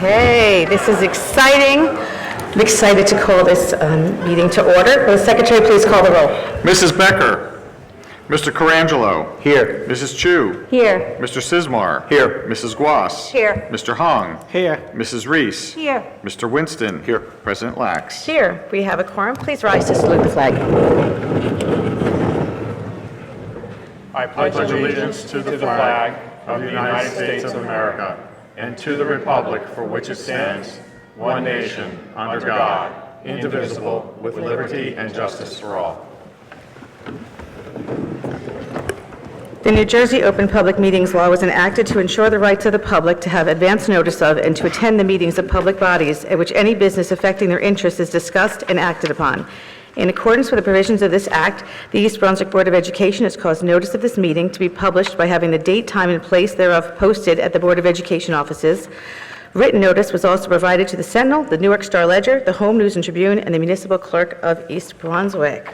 Okay, this is exciting. I'm excited to call this meeting to order. Will the secretary please call the roll? Mrs. Becker. Mr. Carangelo. Here. Mrs. Chu. Here. Mr. Sismar. Here. Mrs. Guas. Here. Mr. Hong. Here. Mrs. Reese. Here. Mr. Winston. Here. President Lax. Here, we have a quorum. Please rise to salute the flag. I pledge allegiance to the flag of the United States of America and to the republic for which it stands, one nation, under God, indivisible, with liberty and justice for all. The New Jersey Open Public Meetings Law was enacted to ensure the rights of the public to have advance notice of and to attend the meetings of public bodies at which any business affecting their interests is discussed and acted upon. In accordance with the provisions of this Act, the East Brunswick Board of Education has caused notice of this meeting to be published by having the date, time, and place thereof posted at the Board of Education offices. Written notice was also provided to the Sentinel, the Newark Star-Ledger, the Home News and Tribune, and the Municipal Clerk of East Brunswick.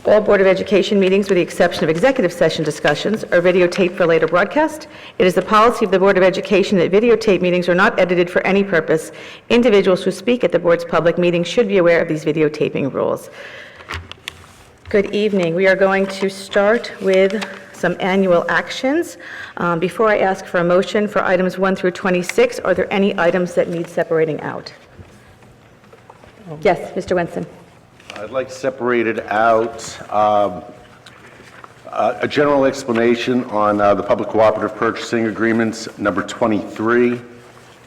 All Board of Education meetings, with the exception of executive session discussions, are videotaped for later broadcast. It is the policy of the Board of Education that videotape meetings are not edited for any purpose. Individuals who speak at the Board's public meetings should be aware of these videotaping rules. Good evening. We are going to start with some annual actions. Before I ask for a motion for items 1 through 26, are there any items that need separating out? Yes, Mr. Winston. I'd like to separate it out, a general explanation on the public cooperative purchasing agreements, number 23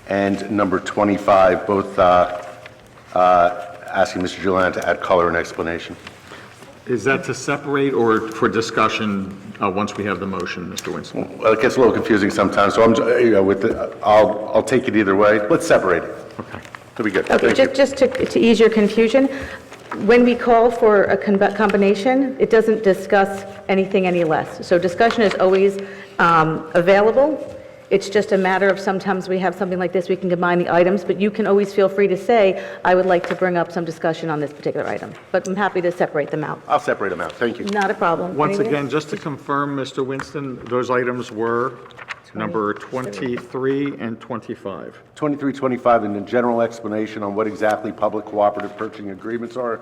and number 25, both asking Mr. Julian to add color and explanation. Is that to separate or for discussion once we have the motion, Mr. Winston? Well, it gets a little confusing sometimes, so I'll take it either way. Let's separate it. Okay. It'll be good. Okay, Thank you. just to ease your confusion, when we call for a combination, it doesn't discuss anything any less. So discussion is always available. It's just a matter of sometimes we have something like this, we can combine the items, but you can always feel free to say, I would like to bring up some discussion on this particular item. But I'm happy to separate them out. I'll separate them out. Thank you. Not a problem. Once Anybody again, else? just to confirm, Mr. Winston, those items were number 23 and 25. 23, 25, and a general explanation on what exactly public cooperative purchasing agreements are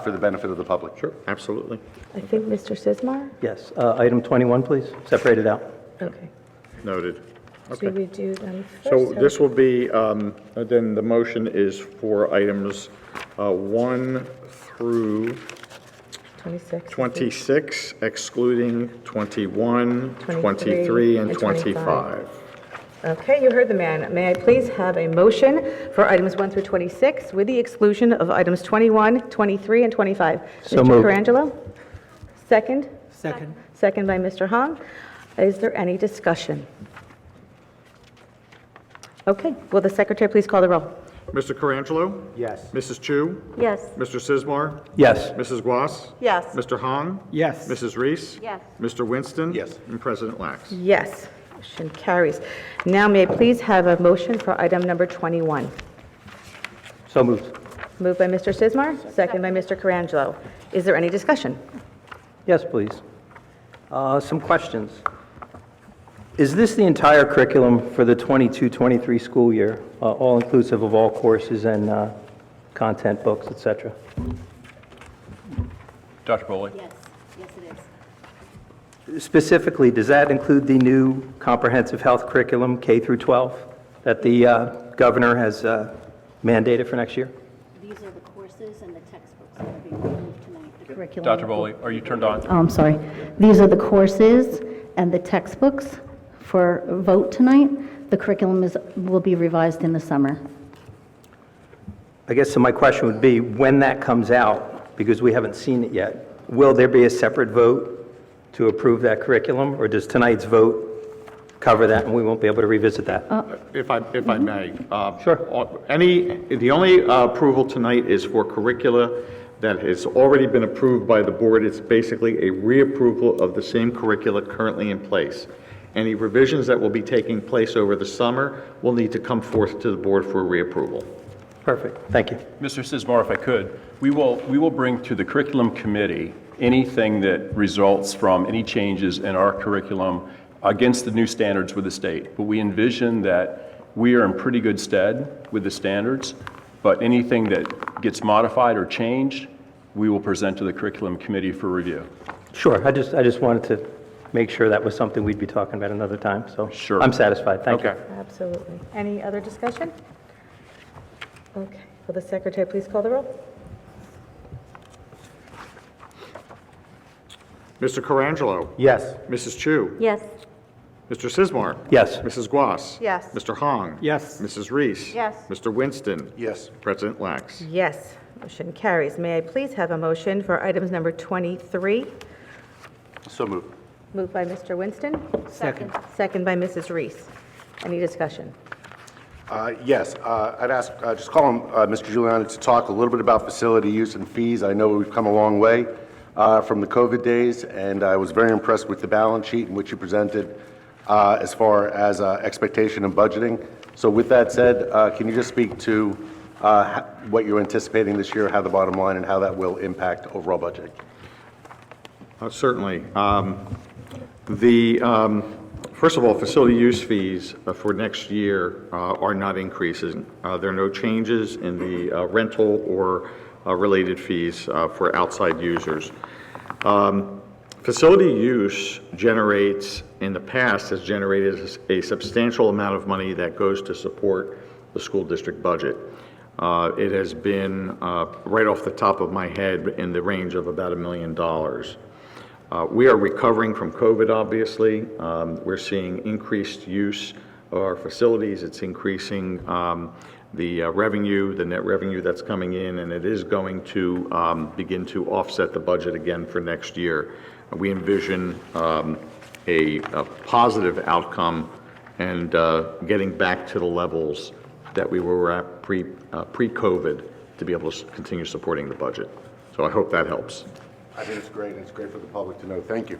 for the benefit of the public. Sure, absolutely. I think Mr. Sismar? Yes, item 21, please, separate it out. Okay. Noted. Should Okay. we do them first? So this will be, then the motion is for items 1 through 26. 26, excluding 21, 23, 23, and and 25. Okay, you heard the man. May I please have a motion for items 1 through 26 with the exclusion of items 21, 23, and 25? So Mr. moved. Carangelo? Second? Second. Second by Mr. Hong. Is there any discussion? Okay, will the secretary please call the roll? Mr. Carangelo? Yes. Mrs. Chu? Yes. Mr. Sismar? Yes. Mrs. Guas? Yes. Mr. Hong? Yes. Mrs. Reese? Yes. Mr. Winston? Yes. And President Lax. Yes. Motion carries. Now may I please have a motion for item number 21? So moved. Moved by Mr. Sismar, second by Mr. Carangelo. Is there any discussion? Yes, please. Some questions. Is this the entire curriculum for the 22-23 school year, all inclusive of all courses and content, books, et cetera? Dr. Boley? Yes, yes it is. Specifically, does that include the new comprehensive health curriculum, K through 12, that the governor has mandated for next year? These are the courses and the textbooks that are being removed tonight, the curriculum. Dr. Boley, are you turned on? Oh, I'm sorry. These are the courses and the textbooks for vote tonight. The curriculum will be revised in the summer. I guess so my question would be, when that comes out, because we haven't seen it yet, will there be a separate vote to approve that curriculum, or does tonight's vote cover that and we won't be able to revisit that? If I may. Sure. The only approval tonight is for curricula that has already been approved by the board. It's basically a reapproval of the same curricula currently in place. Any revisions that will be taking place over the summer will need to come forth to the board for reapproval. Perfect. Thank you. Mr. Sismar, if I could, we will bring to the curriculum committee anything that results from any changes in our curriculum against the new standards with the state. But we envision that we are in pretty good stead with the standards, but anything that gets modified or changed, we will present to the curriculum committee for review. Sure, I just wanted to make sure that was something we'd be talking about another time, so. Sure. I'm satisfied, thank you. Okay. Absolutely. Any other discussion? Okay, will the secretary please call the roll? Mr. Colangelo. Yes. Mrs. Chu. Yes. Mr. Sismar. Yes. Mrs. Guas. Yes. Mr. Hong. Yes. Mrs. Reese. Yes. Mr. Winston. Yes. President Lax. Yes, motion carries. May I please have a motion for items number 23? So moved. Moved by Mr. Winston. Second. Second by Mrs. Reese. Any discussion? Yes, I'd ask, just call him, Mr. Giuliani, to talk a little bit about facility use and fees. I know we've come a long way from the COVID days, and I was very impressed with the balance sheet in which you presented as far as expectation and budgeting. So with that said, can you just speak to what you're anticipating this year, how the bottom line, and how that will impact overall budgeting? Certainly. First of all, facility use fees for next year are not increasing. There are no changes in the rental or related fees for outside users. Facility use generates, in the past, has generated a substantial amount of money that goes to support the school district budget. It has been, right off the top of my head, in the range of about $1 million. We are recovering from COVID, obviously. We're seeing increased use of our facilities. It's increasing the revenue, the net revenue that's coming in, and it is going to begin to offset the budget again for next year. We envision a positive outcome and getting back to the levels that we were at pre-COVID to be able to continue supporting the budget. So I hope that helps. I think it's great, and it's great for the public to know. Thank you.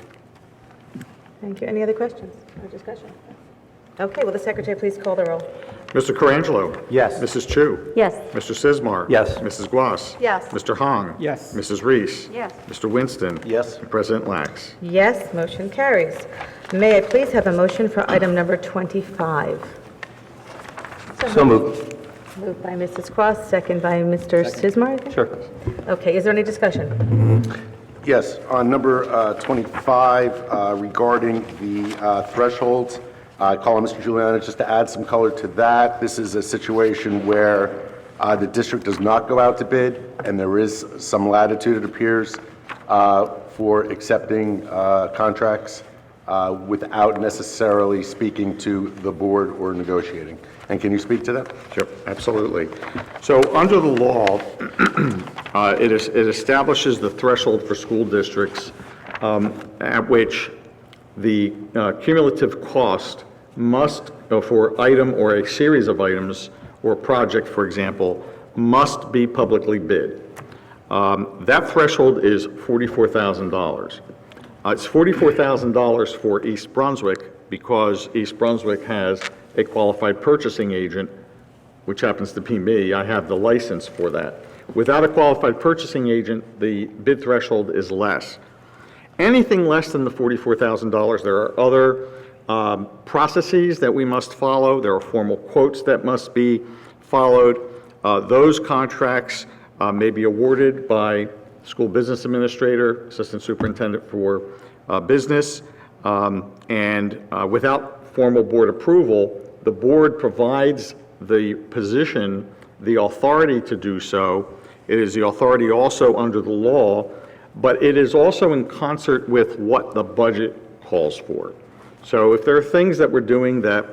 Thank you. Any other questions or discussion? Okay, will the secretary please call the roll? Mr. Colangelo. Yes. Mrs. Chu. Yes. Mr. Sismar. Yes. Mrs. Guas. Yes. Mr. Hong. Yes. Mrs. Reese. Yes. Mr. Winston. Yes. And President Lax. Yes, motion carries. May I please have a motion for item number 25? So moved. Moved by Mrs. Cross, second by Mr. Sismar, I think? Sure. Okay, is there any discussion? Yes, on number 25, regarding the thresholds, I call on Mr. Giuliani just to add some color to that. This is a situation where the district does not go out to bid, and there is some latitude, it appears, for accepting contracts without necessarily speaking to the board or negotiating. And can you speak to that? Sure, absolutely. So under the law, it establishes the threshold for school districts at which the cumulative cost must, for item or a series of items or project, for example, must be publicly bid. That threshold is $44,000. It's $44,000 for East Brunswick because East Brunswick has a qualified purchasing agent, which happens to be me. I have the license for that. Without a qualified purchasing agent, the bid threshold is less. Anything less than the $44,000, there are other processes that we must follow. There are formal quotes that must be followed. Those contracts may be awarded by school business administrator, assistant superintendent for business, and without formal board approval, the board provides the position the authority to do so. It is the authority also under the law, but it is also in concert with what the budget calls for. So if there are things that we're doing that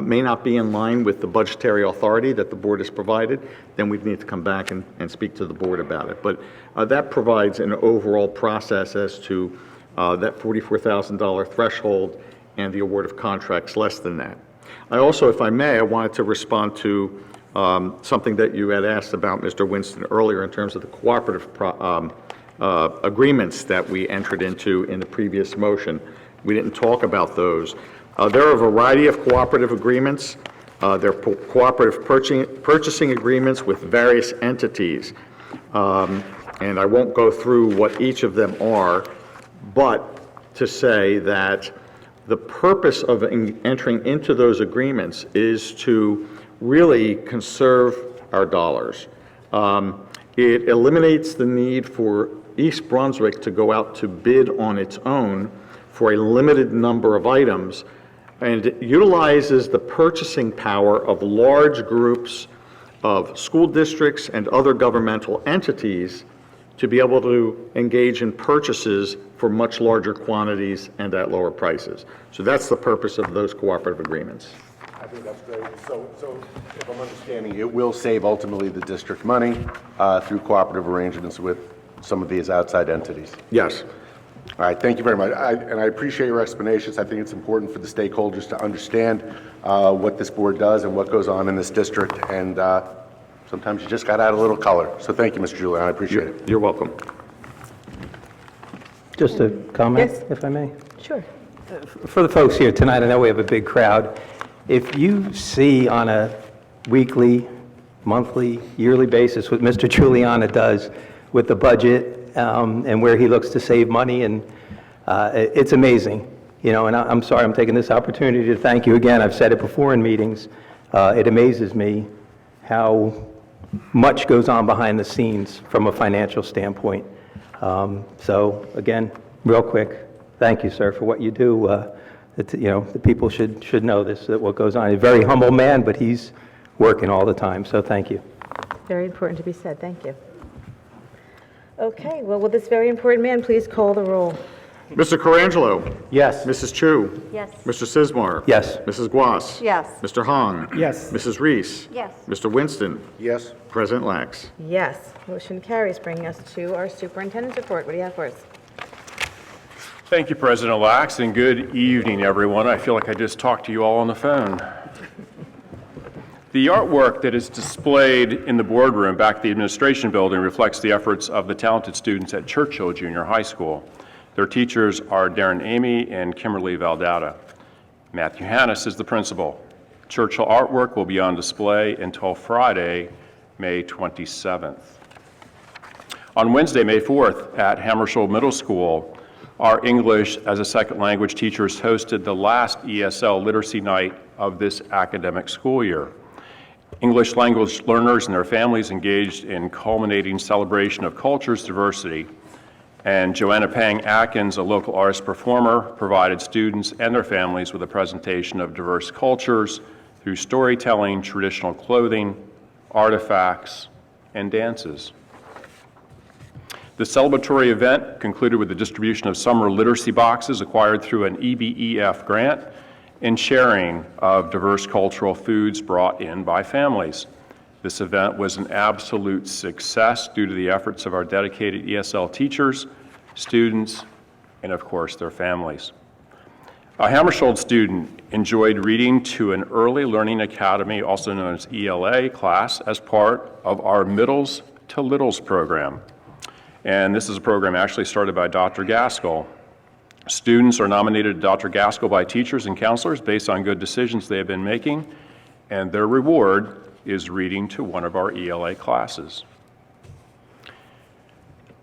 may not be in line with the budgetary authority that the board has provided, then we need to come back and speak to the board about it. But that provides an overall process as to that $44,000 threshold and the award of contracts less than that. I also, if I may, I wanted to respond to something that you had asked about, Mr. Winston, earlier in terms of the cooperative agreements that we entered into in the previous motion. We didn't talk about those. There are a variety of cooperative agreements. There are cooperative purchasing agreements with various entities. And I won't go through what each of them are, but to say that The purpose of entering into those agreements is to really conserve our dollars. It eliminates the need for East Brunswick to go out to bid on its own for a limited number of items, and it utilizes the purchasing power of large groups of school districts and other governmental entities to be able to engage in purchases for much larger quantities and at lower prices. So that's the purpose of those cooperative agreements. I think that's great. So if I'm understanding, it will save ultimately the district money through cooperative arrangements with some of these outside entities. Yes. All right, thank you very much. And I appreciate your explanations. I think it's important for the stakeholders to understand what this board does and what goes on in this district. And sometimes you just got to add a little color. So thank you, Mr. Julian. I appreciate it. You're welcome. Just a comment, Yes. if I may? Sure. For the folks here tonight, I know we have a big crowd. If you see on a weekly, monthly, yearly basis what Mr. Giuliana does with the budget and where he looks to save money, and it's amazing. You know, and I'm sorry, I'm taking this opportunity to thank you again. I've said it before in meetings. It amazes me how much goes on behind the scenes from a financial standpoint. So again, real quick, thank you, sir, for what you do. The people should know this, that what goes on. He's a very humble man, but he's working all the time, so thank you. Very important to be said. Thank you. Okay, well, will this very important man please call the roll? Mr. Colangelo. Yes. Mrs. Chu. Yes. Mr. Sismar. Yes. Mrs. Guas. Yes. Mr. Hong. Yes. Mrs. Reese. Yes. Mr. Winston. Yes. President Lax. Yes. Motion carries, bringing us to our superintendent's report. What do you have for us? Thank you, President Lax, and good evening, everyone. I feel like I just talked to you all on the phone. The artwork that is displayed in the boardroom back at the administration building reflects the efforts of the talented students at Churchill Junior High School. Their teachers are Darren Amy and Kimberly Valdata. Matthew Hannes is the principal. Churchill artwork will be on display until Friday, May 27th. On Wednesday, May 4th, at Hammersholt Middle School, our English as a second language teachers hosted the last ESL literacy night of this academic school year. English language learners and their families engaged in culminating celebration of cultures diversity. And Joanna Pang Atkins, a local artist performer, provided students and their families with a presentation of diverse cultures through storytelling, traditional clothing, artifacts, and dances. The celebratory event concluded with the distribution of summer literacy boxes acquired through an EBEF grant and sharing of diverse cultural foods brought in by families. This event was an absolute success due to the efforts of our dedicated ESL teachers, students, and of course their families. A Hammersholt student enjoyed reading to an Early Learning Academy, also known as ELA class, as part of our Middles to Littles program. And this is a program actually started by Dr. Gaskell. Students are nominated to Dr. Gaskell by teachers and counselors based on good decisions they have been making, and their reward is reading to one of our ELA classes.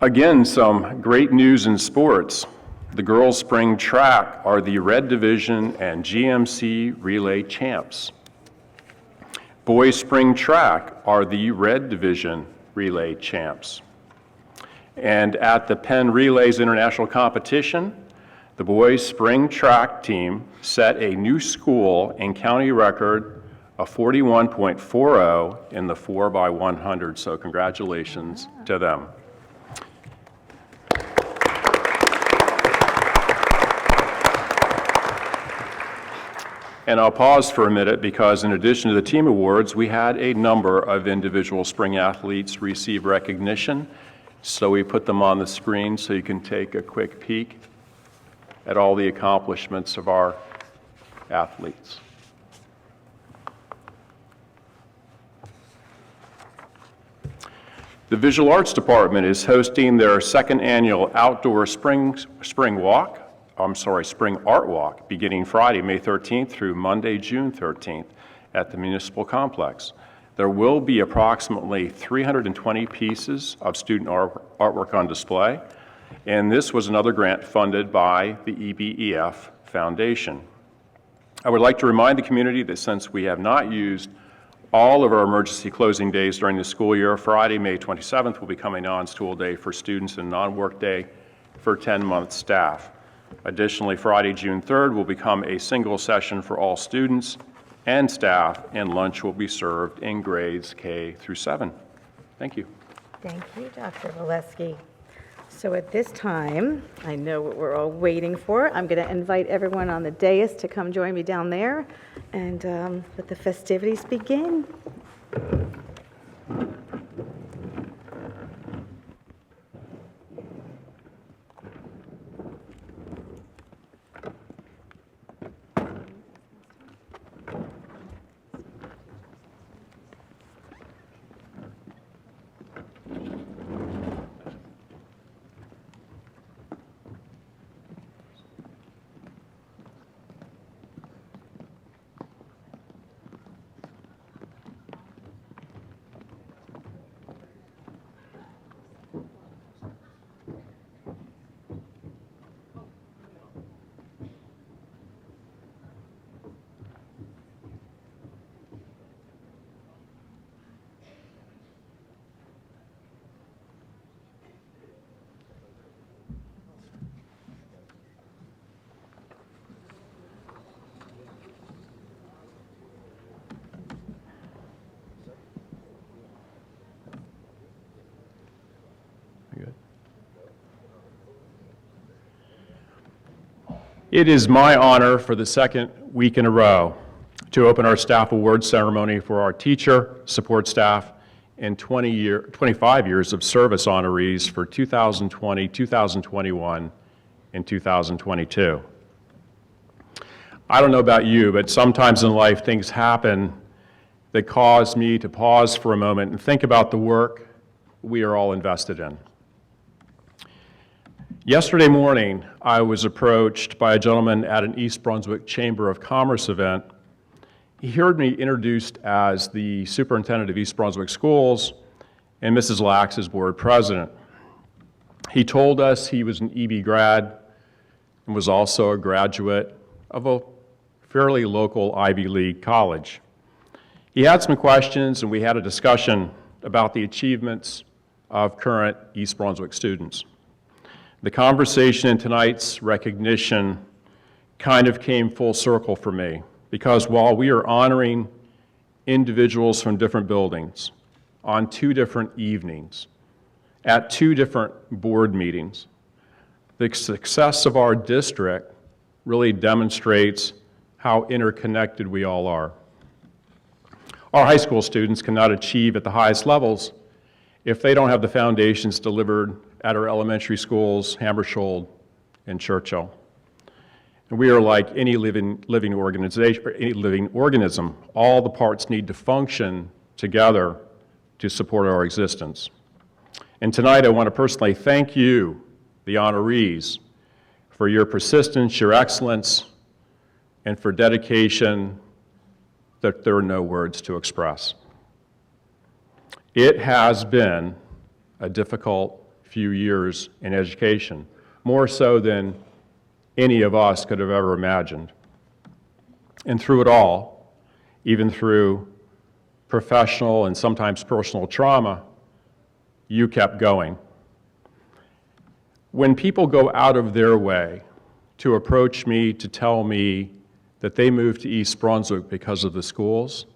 Again, some great news in sports. The girls' spring track are the Red Division and GMC Relay champs. Boys' spring track are the Red Division Relay champs. And at the Penn Relays International Competition, the boys' spring track team set a new school and county record of 41.40 in the 4x100, so congratulations to them. And I'll pause for a minute because in addition to the team awards, we had a number of individual spring athletes receive recognition. So we put them on the screen so you can take a quick peek at all the accomplishments of our athletes. The Visual Arts Department is hosting their second annual outdoor spring art walk beginning Friday, May 13th through Monday, June 13th at the Municipal Complex. There will be approximately 320 pieces of student artwork on display, and this was another grant funded by the EBEF Foundation. I would like to remind the community that since we have not used all of our emergency closing days during the school year, Friday, May 27th will become a non-school day for students and non-work day for 10-month staff. Additionally, Friday, June 3rd will become a single session for all students and staff, and lunch will be served in grades K through 7. Thank you. Thank you, Dr. Valesky. So at this time, I know what we're all waiting for. I'm going to invite everyone on the dais to come join me down there and let the festivities begin. It is my honor for the second week in a row to open our staff awards ceremony for our teacher, support staff, and 25 years of service honorees for 2020, 2021, and 2022. I don't know about you, but sometimes in life things happen that cause me to pause for a moment and think about the work we are all invested in. Yesterday morning, I was approached by a gentleman at an East Brunswick Chamber of Commerce event. He heard me introduced as the superintendent of East Brunswick Schools and Mrs. Lax as board president. He told us he was an EB grad and was also a graduate of a fairly local Ivy League college. He had some questions and we had a discussion about the achievements of current East Brunswick students. The conversation in tonight's recognition kind of came full circle for me, because while we are honoring individuals from different buildings on 2 different evenings, at 2 different board meetings, the success of our district really demonstrates how interconnected we all are. Our high school students cannot achieve at the highest levels if they don't have the foundations delivered at our elementary schools, Hammersholt and Churchill. And we are like any living organization, or any living organism. All the parts need to function together to support our existence. And tonight I want to personally thank you, the honorees, for your persistence, your excellence, and for dedication that there are no words to express. It has been a difficult few years in education, more so than any of us could have ever imagined. And through it all, even through professional and sometimes personal trauma, you kept going. When people go out of their way to approach me to tell me that they moved to East Brunswick because of the schools,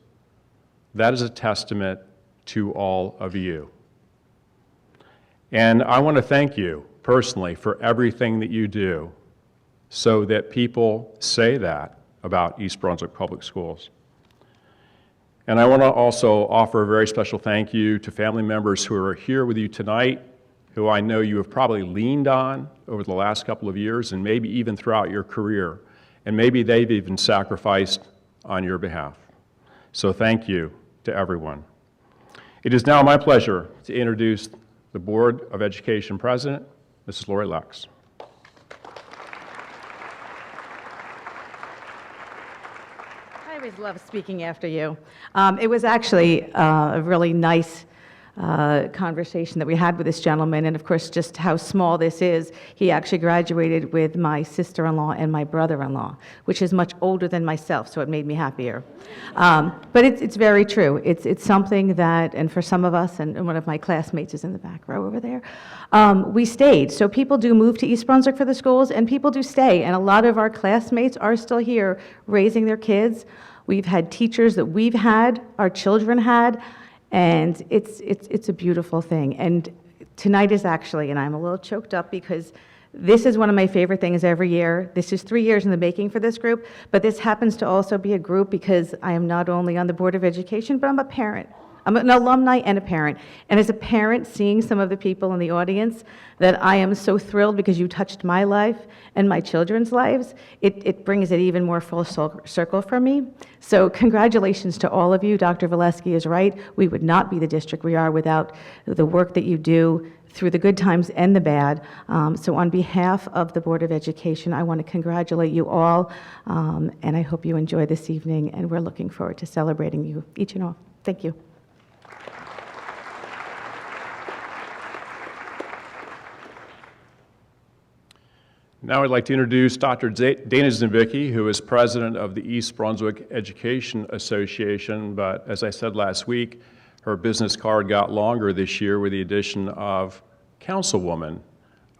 that is a testament to all of you. And I want to thank you personally for everything that you do so that people say that about East Brunswick Public Schools. And I want to also offer a very special thank you to family members who are here with you tonight, who I know you have probably leaned on over the last couple of years and maybe even throughout your career. And maybe they've even sacrificed on your behalf. So thank you to everyone. It is now my pleasure to introduce the Board of Education President, Mrs. Lori Lax. I always love speaking after you. It was actually a really nice conversation that we had with this gentleman, and of course, just how small this is. He actually graduated with my sister-in-law and my brother-in-law, which is much older than myself, so it made me happier. But it's very true. It's something that, and for some of us, and one of my classmates is in the back row over there, we stayed. So people do move to East Brunswick for the schools, and people do stay, and a lot of our classmates are still here raising their kids. We've had teachers that we've had, our children had, and it's a beautiful thing. And tonight is actually, and I'm a little choked up because this is one of my favorite things every year. This is 3 years in the making for this group, but this happens to also be a group because I am not only on the Board of Education, but I'm a parent. I'm an alumni and a parent. And as a parent, seeing some of the people in the audience that I am so thrilled because you touched my life and my children's lives, it brings it even more full circle for me. So congratulations to all of you. Dr. Valesky is right. We would not be the district we are without the work that you do through the good times and the bad. So on behalf of the Board of Education, I want to congratulate you all, and I hope you enjoy this evening, and we're looking forward to celebrating you, each and all. Thank you. Now I'd like to introduce Dr. Dana Zimbicki, who is president of the East Brunswick Education Association, but as I said last week, her business card got longer this year with the addition of councilwoman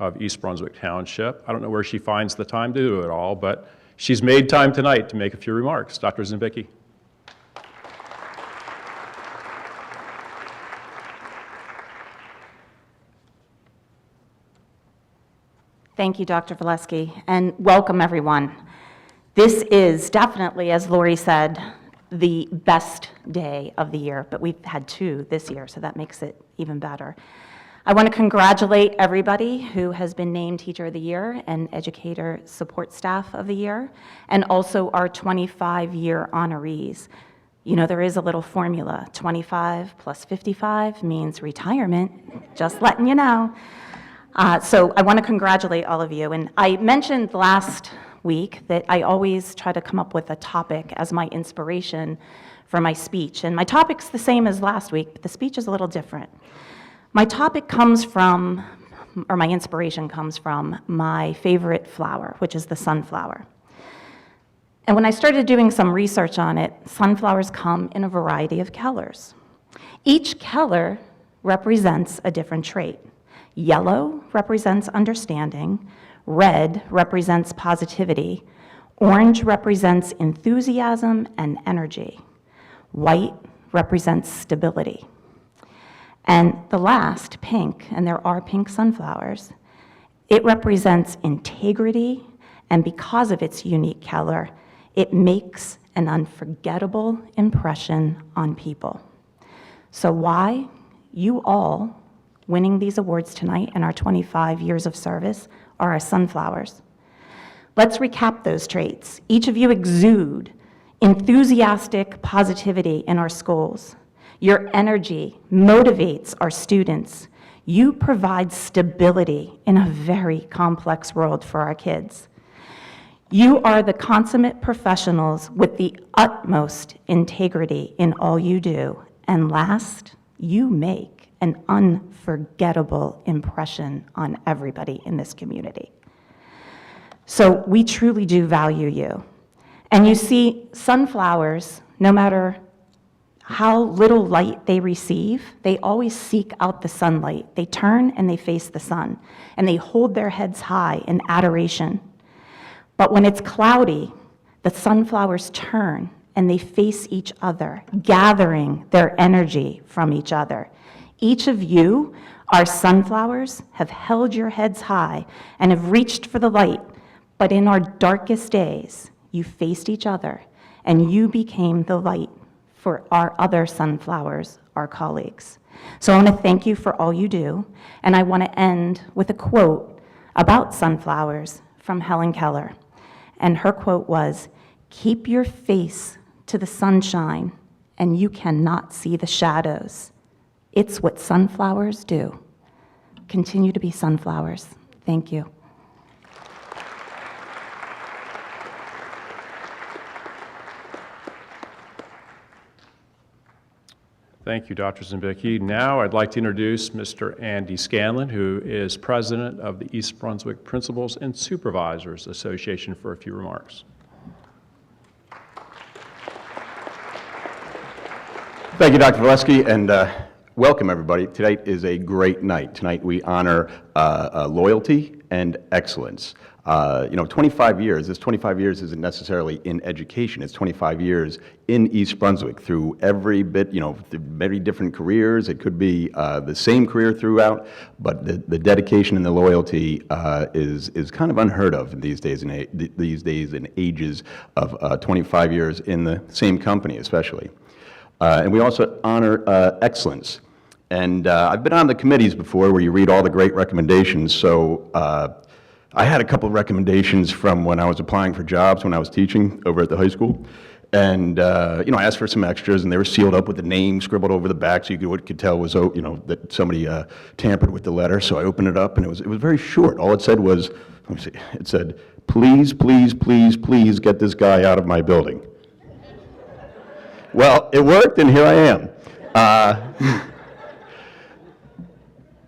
of East Brunswick Township. I don't know where she finds the time to do it all, but she's made time tonight to make a few remarks. Dr. Zimbicki. Thank you, Dr. Valesky, and welcome everyone. This is definitely, as Lori said, the best day of the year, but we've had 2 this year, so that makes it even better. I want to congratulate everybody who has been named Teacher of the Year and Educator Support Staff of the Year, and also our 25-year honorees. You know, there is a little formula. 25 plus 55 means retirement, just letting you know. So I want to congratulate all of you. And I mentioned last week that I always try to come up with a topic as my inspiration for my speech. And my topic's the same as last week, but the speech is a little different. My topic comes from, or my inspiration comes from, my favorite flower, which is the sunflower. And when I started doing some research on it, sunflowers come in a variety of colors. Each color represents a different trait. Yellow represents understanding, red represents positivity, orange represents enthusiasm and energy, white represents stability. And the last, pink, and there are pink sunflowers, it represents integrity, and because of its unique color, it makes an unforgettable impression on people. So why? You all winning these awards tonight in our 25 years of service are our sunflowers. Let's recap those traits. Each of you exude enthusiastic positivity in our schools. Your energy motivates our students. You provide stability in a very complex world for our kids. You are the consummate professionals with the utmost integrity in all you do. And last, you make an unforgettable impression on everybody in this community. So we truly do value you. And you see, sunflowers, no matter how little light they receive, they always seek out the sunlight. They turn and they face the sun, and they hold their heads high in adoration. But when it's cloudy, the sunflowers turn and they face each other, gathering their energy from each other. Each of you, our sunflowers, have held your heads high and have reached for the light, but in our darkest days, you faced each other and you became the light for our other sunflowers, our colleagues. So I want to thank you for all you do, and I want to end with a quote about sunflowers from Helen Keller. And her quote was, "Keep your face to the sunshine, and you cannot see the shadows. It's what sunflowers do." Continue to be sunflowers. Thank you. Thank you, Dr. Zembicki. Now I'd like to introduce Mr. Andy Scanlon, who is president of the East Brunswick Principals and Supervisors Association, for a few remarks. Thank you, Dr. Valesky, and welcome, everybody. Tonight is a great night. Tonight we honor loyalty and excellence. 25 years, this 25 years isn't necessarily in education. It's 25 years in East Brunswick through every bit, through many different careers. It could be the same career throughout, but the dedication and the loyalty is kind of unheard of these days and ages of 25 years in the same company, especially. And we also honor excellence. And I've been on the committees before where you read all the great recommendations. So I had a couple of recommendations from when I was applying for jobs when I was teaching over at the high school. And, I asked for some extras, and they were sealed up with the name scribbled over the back so you could tell was, that somebody tampered with the letter. So I opened it up, and it was very short. All it said was, let me see, it said, "Please, please, please, please get this guy out of my building." Well, it worked, and here I am.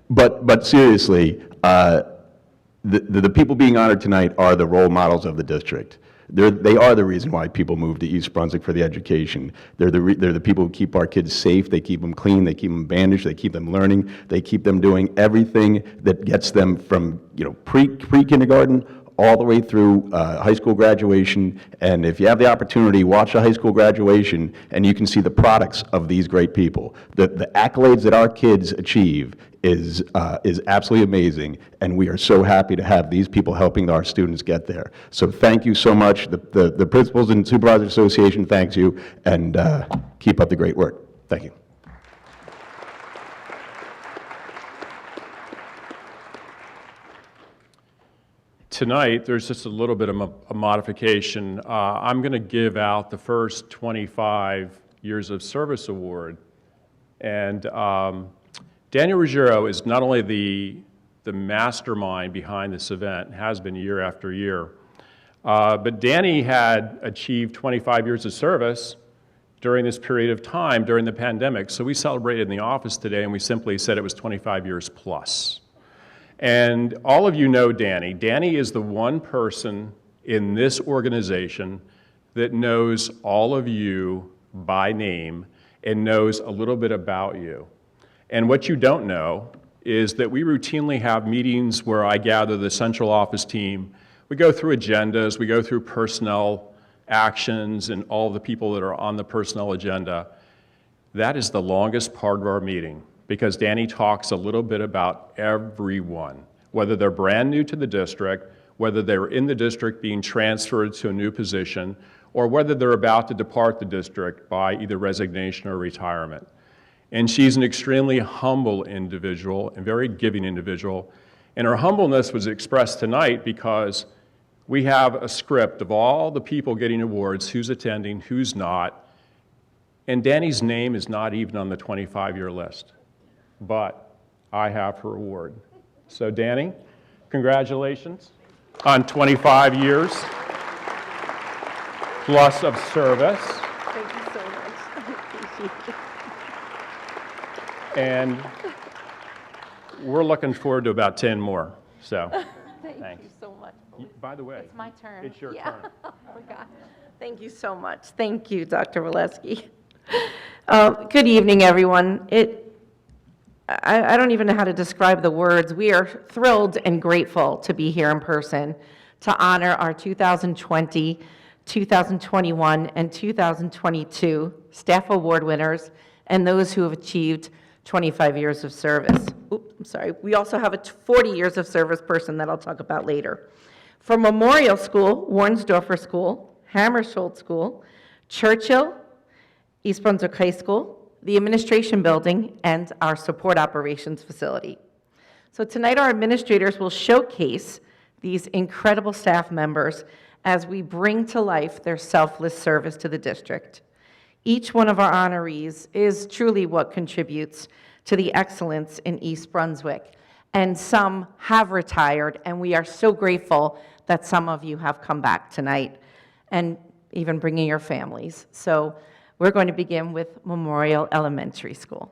But seriously, the people being honored tonight are the role models of the district. They are the reason why people move to East Brunswick for the education. They're the people who keep our kids safe. They keep them clean. They keep them bandaged. They keep them learning. They keep them doing everything that gets them from pre-kindergarten all the way through high school graduation. And if you have the opportunity, watch a high school graduation, and you can see the products of these great people. The accolades that our kids achieve is absolutely amazing, and we are so happy to have these people helping our students get there. So thank you so much. The Principals and Supervisors Association thanks you, and keep up the great work. Thank you. Tonight, there's just a little bit of a modification. I'm going to give out the first 25 years of service award. And Daniel Ruggiero is not only the mastermind behind this event, has been year after year, but Danny had achieved 25 years of service during this period of time during the pandemic. So we celebrated in the office today, and we simply said it was 25 years plus. And all of you know Danny. Danny is the one person in this organization that knows all of you by name and knows a little bit about you. And what you don't know is that we routinely have meetings where I gather the central office team. We go through agendas, we go through personnel actions and all the people that are on the personnel agenda. That is the longest part of our meeting, because Danny talks a little bit about everyone, whether they're brand new to the district, whether they're in the district being transferred to a new position, or whether they're about to depart the district by either resignation or retirement. And she's an extremely humble individual and very giving individual. And her humbleness was expressed tonight because we have a script of all the people getting awards, who's attending, who's not, and Danny's name is not even on the 25-year list. But I have her award. So Danny, congratulations on 25 years plus of service. Thank you so much. I appreciate it. And we're looking forward to about 10 more. So Thank you so much. by the way, It's my turn. it's your Yeah. turn. Oh my God. Thank you so much. Thank you, Dr. Valesky. Good evening, everyone. I don't even know how to describe the words. We are thrilled and grateful to be here in person to honor our 2020, 2021, and 2022 staff award winners and those who have achieved 25 years of service. Oops, I'm sorry. We also have a 40 years of service person that I'll talk about later. For Memorial School, Warnsdorfer School, Hammersholt School, Churchill, East Brunswick High School, the administration building, and our support operations facility. So tonight our administrators will showcase these incredible staff members as we bring to life their selfless service to the district. Each one of our honorees is truly what contributes to the excellence in East Brunswick. And some have retired, and we are so grateful that some of you have come back tonight, and even bringing your families. So We're going to begin with Memorial Elementary School.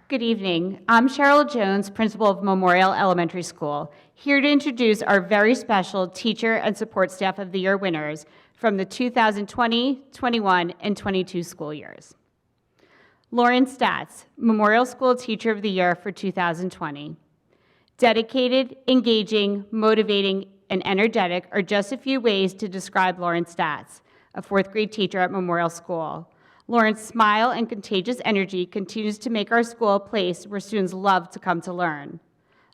Good evening. I'm Cheryl Jones, principal of Memorial Elementary School, here to introduce our very special Teacher and Support Staff of the Year winners from the 2020, 21, and 22 school years. Lauren Statz, Memorial School Teacher of the Year for 2020. Dedicated, engaging, motivating, and energetic are just a few ways to describe Lauren Statz, a fourth grade teacher at Memorial School. Lauren's smile and contagious energy continues to make our school a place where students love to come to learn.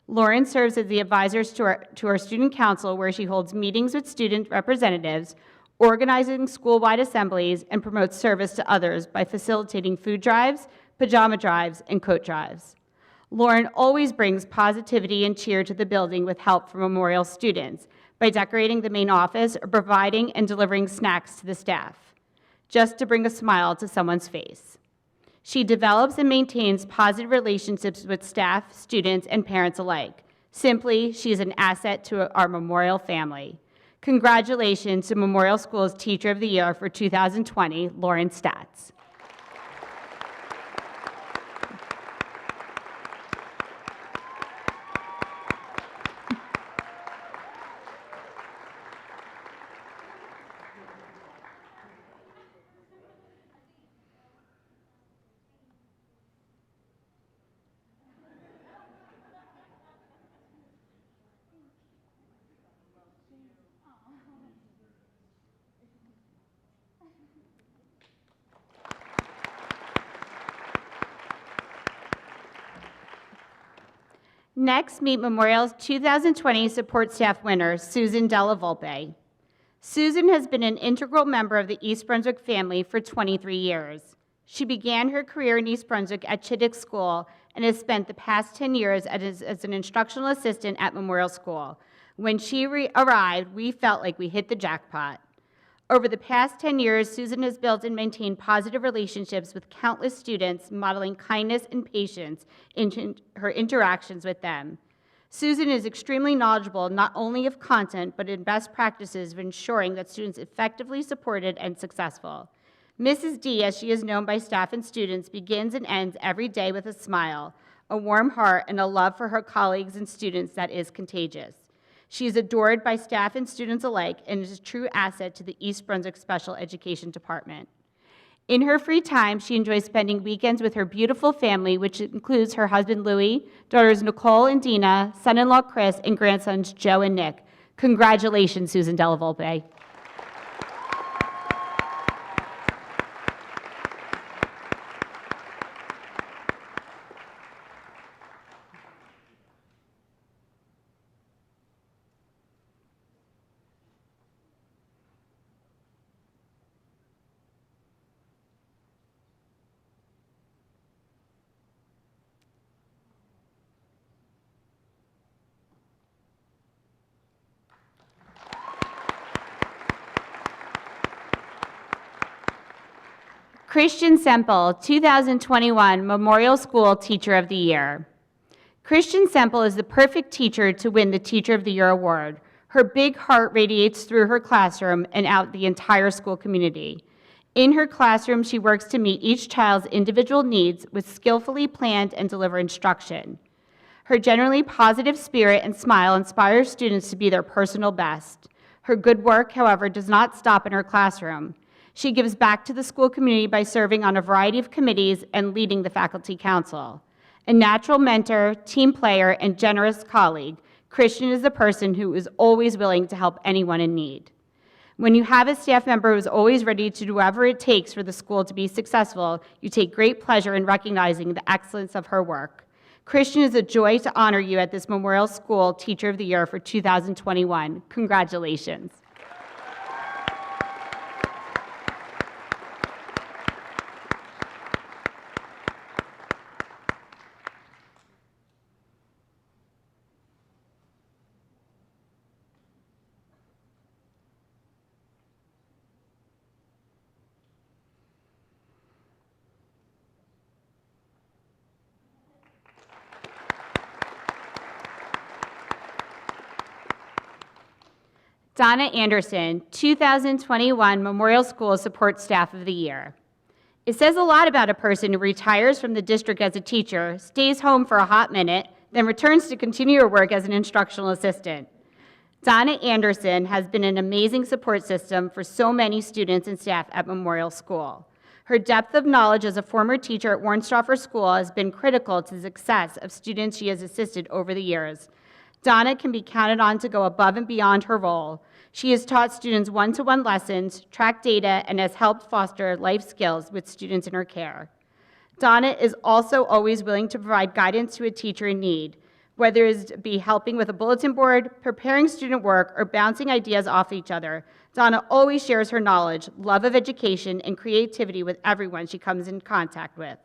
Lauren serves as the advisor to our student council, where she holds meetings with student representatives, organizing school-wide assemblies, and promotes service to others by facilitating food drives, pajama drives, and coat drives. Lauren always brings positivity and cheer to the building with help from Memorial students by decorating the main office or providing and delivering snacks to the staff, just to bring a smile to someone's face. She develops and maintains positive relationships with staff, students, and parents alike. Simply, she is an asset to our Memorial family. Congratulations to Memorial School's Teacher of the Year for 2020, Lauren Statz. Next, meet Memorial's 2020 support staff winner, Susan Della Volpe. Susan has been an integral member of the East Brunswick family for 23 years. She began her career in East Brunswick at Chittick School and has spent the past 10 years as an instructional assistant at Memorial School. When she arrived, we felt like we hit the jackpot. Over the past 10 years, Susan has built and maintained positive relationships with countless students, modeling kindness and patience in her interactions with them. Susan is extremely knowledgeable not only of content, but in best practices of ensuring that students effectively supported and successful. Mrs. D, as she is known by staff and students, begins and ends every day with a smile, a warm heart, and a love for her colleagues and students that is contagious. She is adored by staff and students alike and is a true asset to the East Brunswick Special Education Department. In her free time, she enjoys spending weekends with her beautiful family, which includes her husband Louis, daughters Nicole and Dina, son-in-law Chris, and grandsons Joe and Nick. Congratulations, Susan Della Volpe. Christian Semple, 2021 Memorial School Teacher of the Year. Christian Semple is the perfect teacher to win the Teacher of the Year award. Her big heart radiates through her classroom and out the entire school community. In her classroom, she works to meet each child's individual needs with skillfully planned and delivered instruction. Her generally positive spirit and smile inspires students to be their personal best. Her good work, however, does not stop in her classroom. She gives back to the school community by serving on a variety of committees and leading the faculty council. A natural mentor, team player, and generous colleague, Christian is the person who is always willing to help anyone in need. When you have a staff member who is always ready to do whatever it takes for the school to be successful, you take great pleasure in recognizing the excellence of her work. Christian, is a joy to honor you at this Memorial School Teacher of the Year for 2021. Congratulations. Donna Anderson, 2021 Memorial School Support Staff of the Year. It says a lot about a person who retires from the district as a teacher, stays home for a hot minute, then returns to continue her work as an instructional assistant. Donna Anderson has been an amazing support system for so many students and staff at Memorial School. Her depth of knowledge as a former teacher at Warnsdorfer School has been critical to the success of students she has assisted over the years. Donna can be counted on to go above and beyond her role. She has taught students one-to-one lessons, tracked data, and has helped foster life skills with students in her care. Donna is also always willing to provide guidance to a teacher in need, whether it be helping with a bulletin board, preparing student work, or bouncing ideas off each other. Donna always shares her knowledge, love of education, and creativity with everyone she comes in contact with.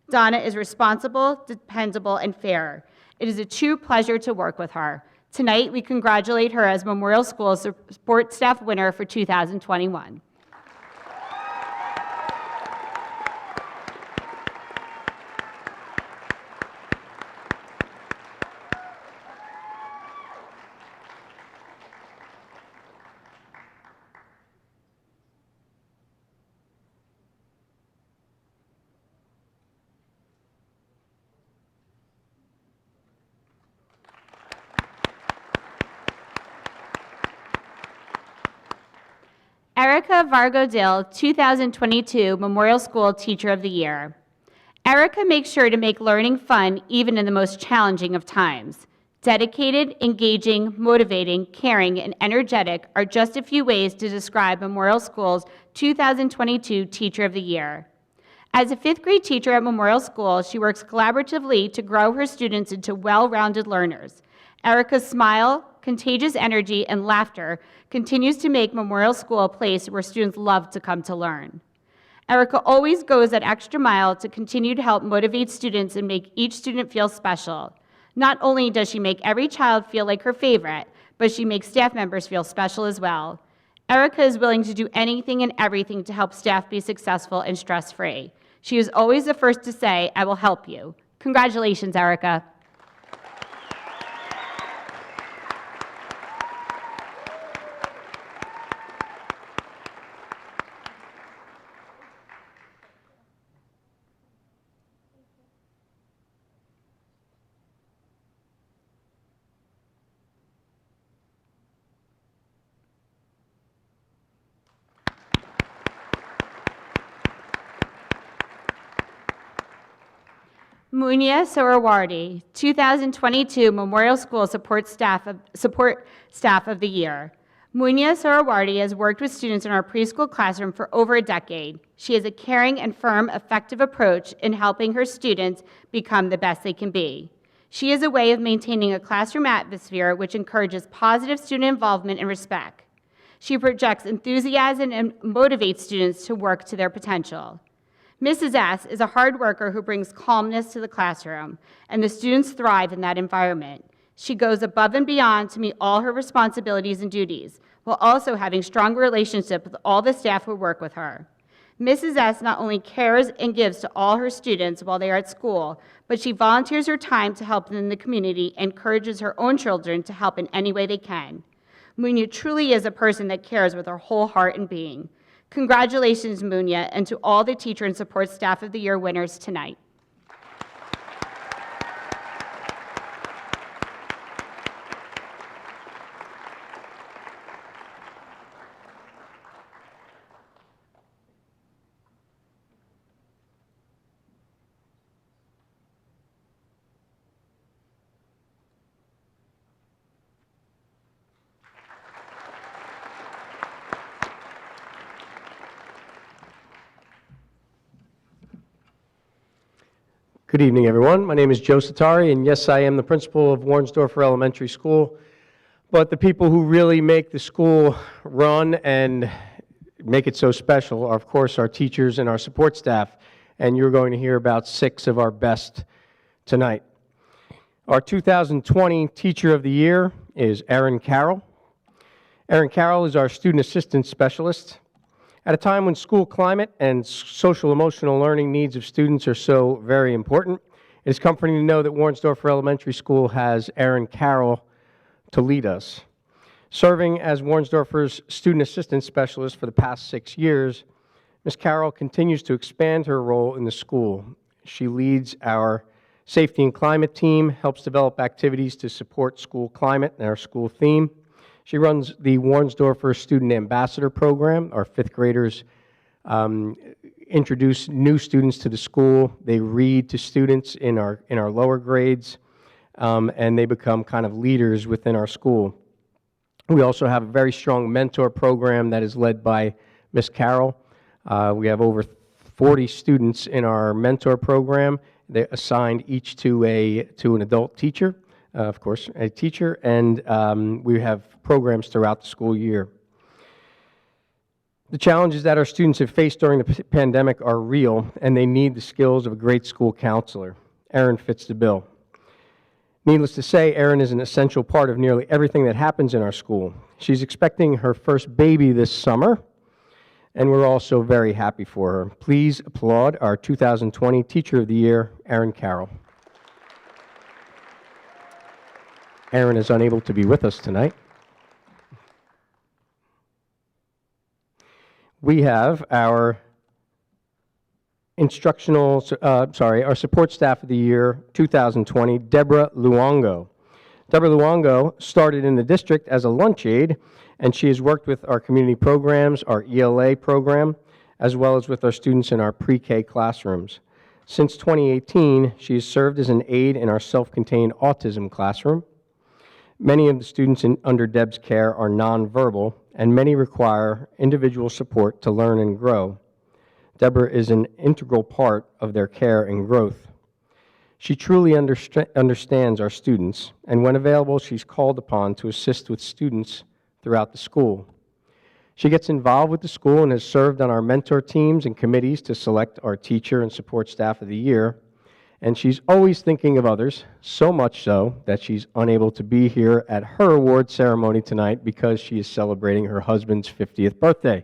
Donna is responsible, dependable, and fair. It is a true pleasure to work with her. Tonight, we congratulate her as Memorial School Support Staff winner for 2021. Erica Vargodale, 2022 Memorial School Teacher of the Year. Erica makes sure to make learning fun even in the most challenging of times. Dedicated, engaging, motivating, caring, and energetic are just a few ways to describe Memorial School's 2022 Teacher of the Year. As a fifth grade teacher at Memorial School, she works collaboratively to grow her students into well-rounded learners. Erica's smile, contagious energy, and laughter continues to make Memorial School a place where students love to come to learn. Erica always goes that extra mile to continue to help motivate students and make each student feel special. Not only does she make every child feel like her favorite, but she makes staff members feel special as well. Erica is willing to do anything and everything to help staff be successful and stress-free. She is always the first to say, "I will help you." Congratulations, Erica. Munia Sorawardi, 2022 Memorial School Support Staff of the Year. Munia Sorawardi has worked with students in our preschool classroom for over a decade. She has a caring and firm, effective approach in helping her students become the best they can be. She has a way of maintaining a classroom atmosphere which encourages positive student involvement and respect. She projects enthusiasm and motivates students to work to their potential. Mrs. S. is a hard worker who brings calmness to the classroom, and the students thrive in that environment. She goes above and beyond to meet all her responsibilities and duties, while also having strong relationships with all the staff who work with her. Mrs. S. not only cares and gives to all her students while they are at school, but she volunteers her time to help in the community and encourages her own children to help in any way they can. Munia truly is a person that cares with her whole heart and being. Congratulations, Munia, and to all the Teacher and Support Staff of the Year winners tonight. Good evening, everyone. My name is Joe Satari, and yes, I am the principal of Warnsdorfer Elementary School. But the people who really make the school run and make it so special are, of course, our teachers and our support staff, and you're going to hear about 6 of our best tonight. Our 2020 Teacher of the Year is Erin Carroll. Erin Carroll is our Student Assistance Specialist. At a time when school climate and social-emotional learning needs of students are so very important, it is comforting to know that Warnsdorfer Elementary School has Erin Carroll to lead us. Serving as Warnsdorfer's Student Assistance Specialist for the past 6 years, Ms. Carroll continues to expand her role in the school. She leads our Safety and Climate team, helps develop activities to support school climate and our school theme. She runs the Warnsdorfer Student Ambassador Program. Our fifth graders introduce new students to the school. They read to students in our lower grades, and they become kind of leaders within our school. We also have a very strong mentor program that is led by Ms. Carroll. We have over 40 students in our mentor program. They're assigned each to an adult teacher, of course, a teacher, and we have programs throughout the school year. The challenges that our students have faced during the pandemic are real, and they need the skills of a great school counselor. Erin fits the bill. Needless to say, Erin is an essential part of nearly everything that happens in our school. She's expecting her first baby this summer, and we're also very happy for her. Please applaud our 2020 Teacher of the Year, Erin Carroll. Erin is unable to be with us tonight. We have our our Support Staff of the Year 2020, Deborah Luongo. Deborah Luongo started in the district as a lunch aide, and she has worked with our community programs, our ELA program, as well as with our students in our pre-K classrooms. Since 2018, she has served as an aide in our self-contained autism classroom. Many of the students under Deb's care are nonverbal, and many require individual support to learn and grow. Deborah is an integral part of their care and growth. She truly understands our students, and when available, she's called upon to assist with students throughout the school. She gets involved with the school and has served on our mentor teams and committees to select our Teacher and Support Staff of the Year, and she's always thinking of others, so much so that she's unable to be here at her award ceremony tonight because she is celebrating her husband's 50th birthday.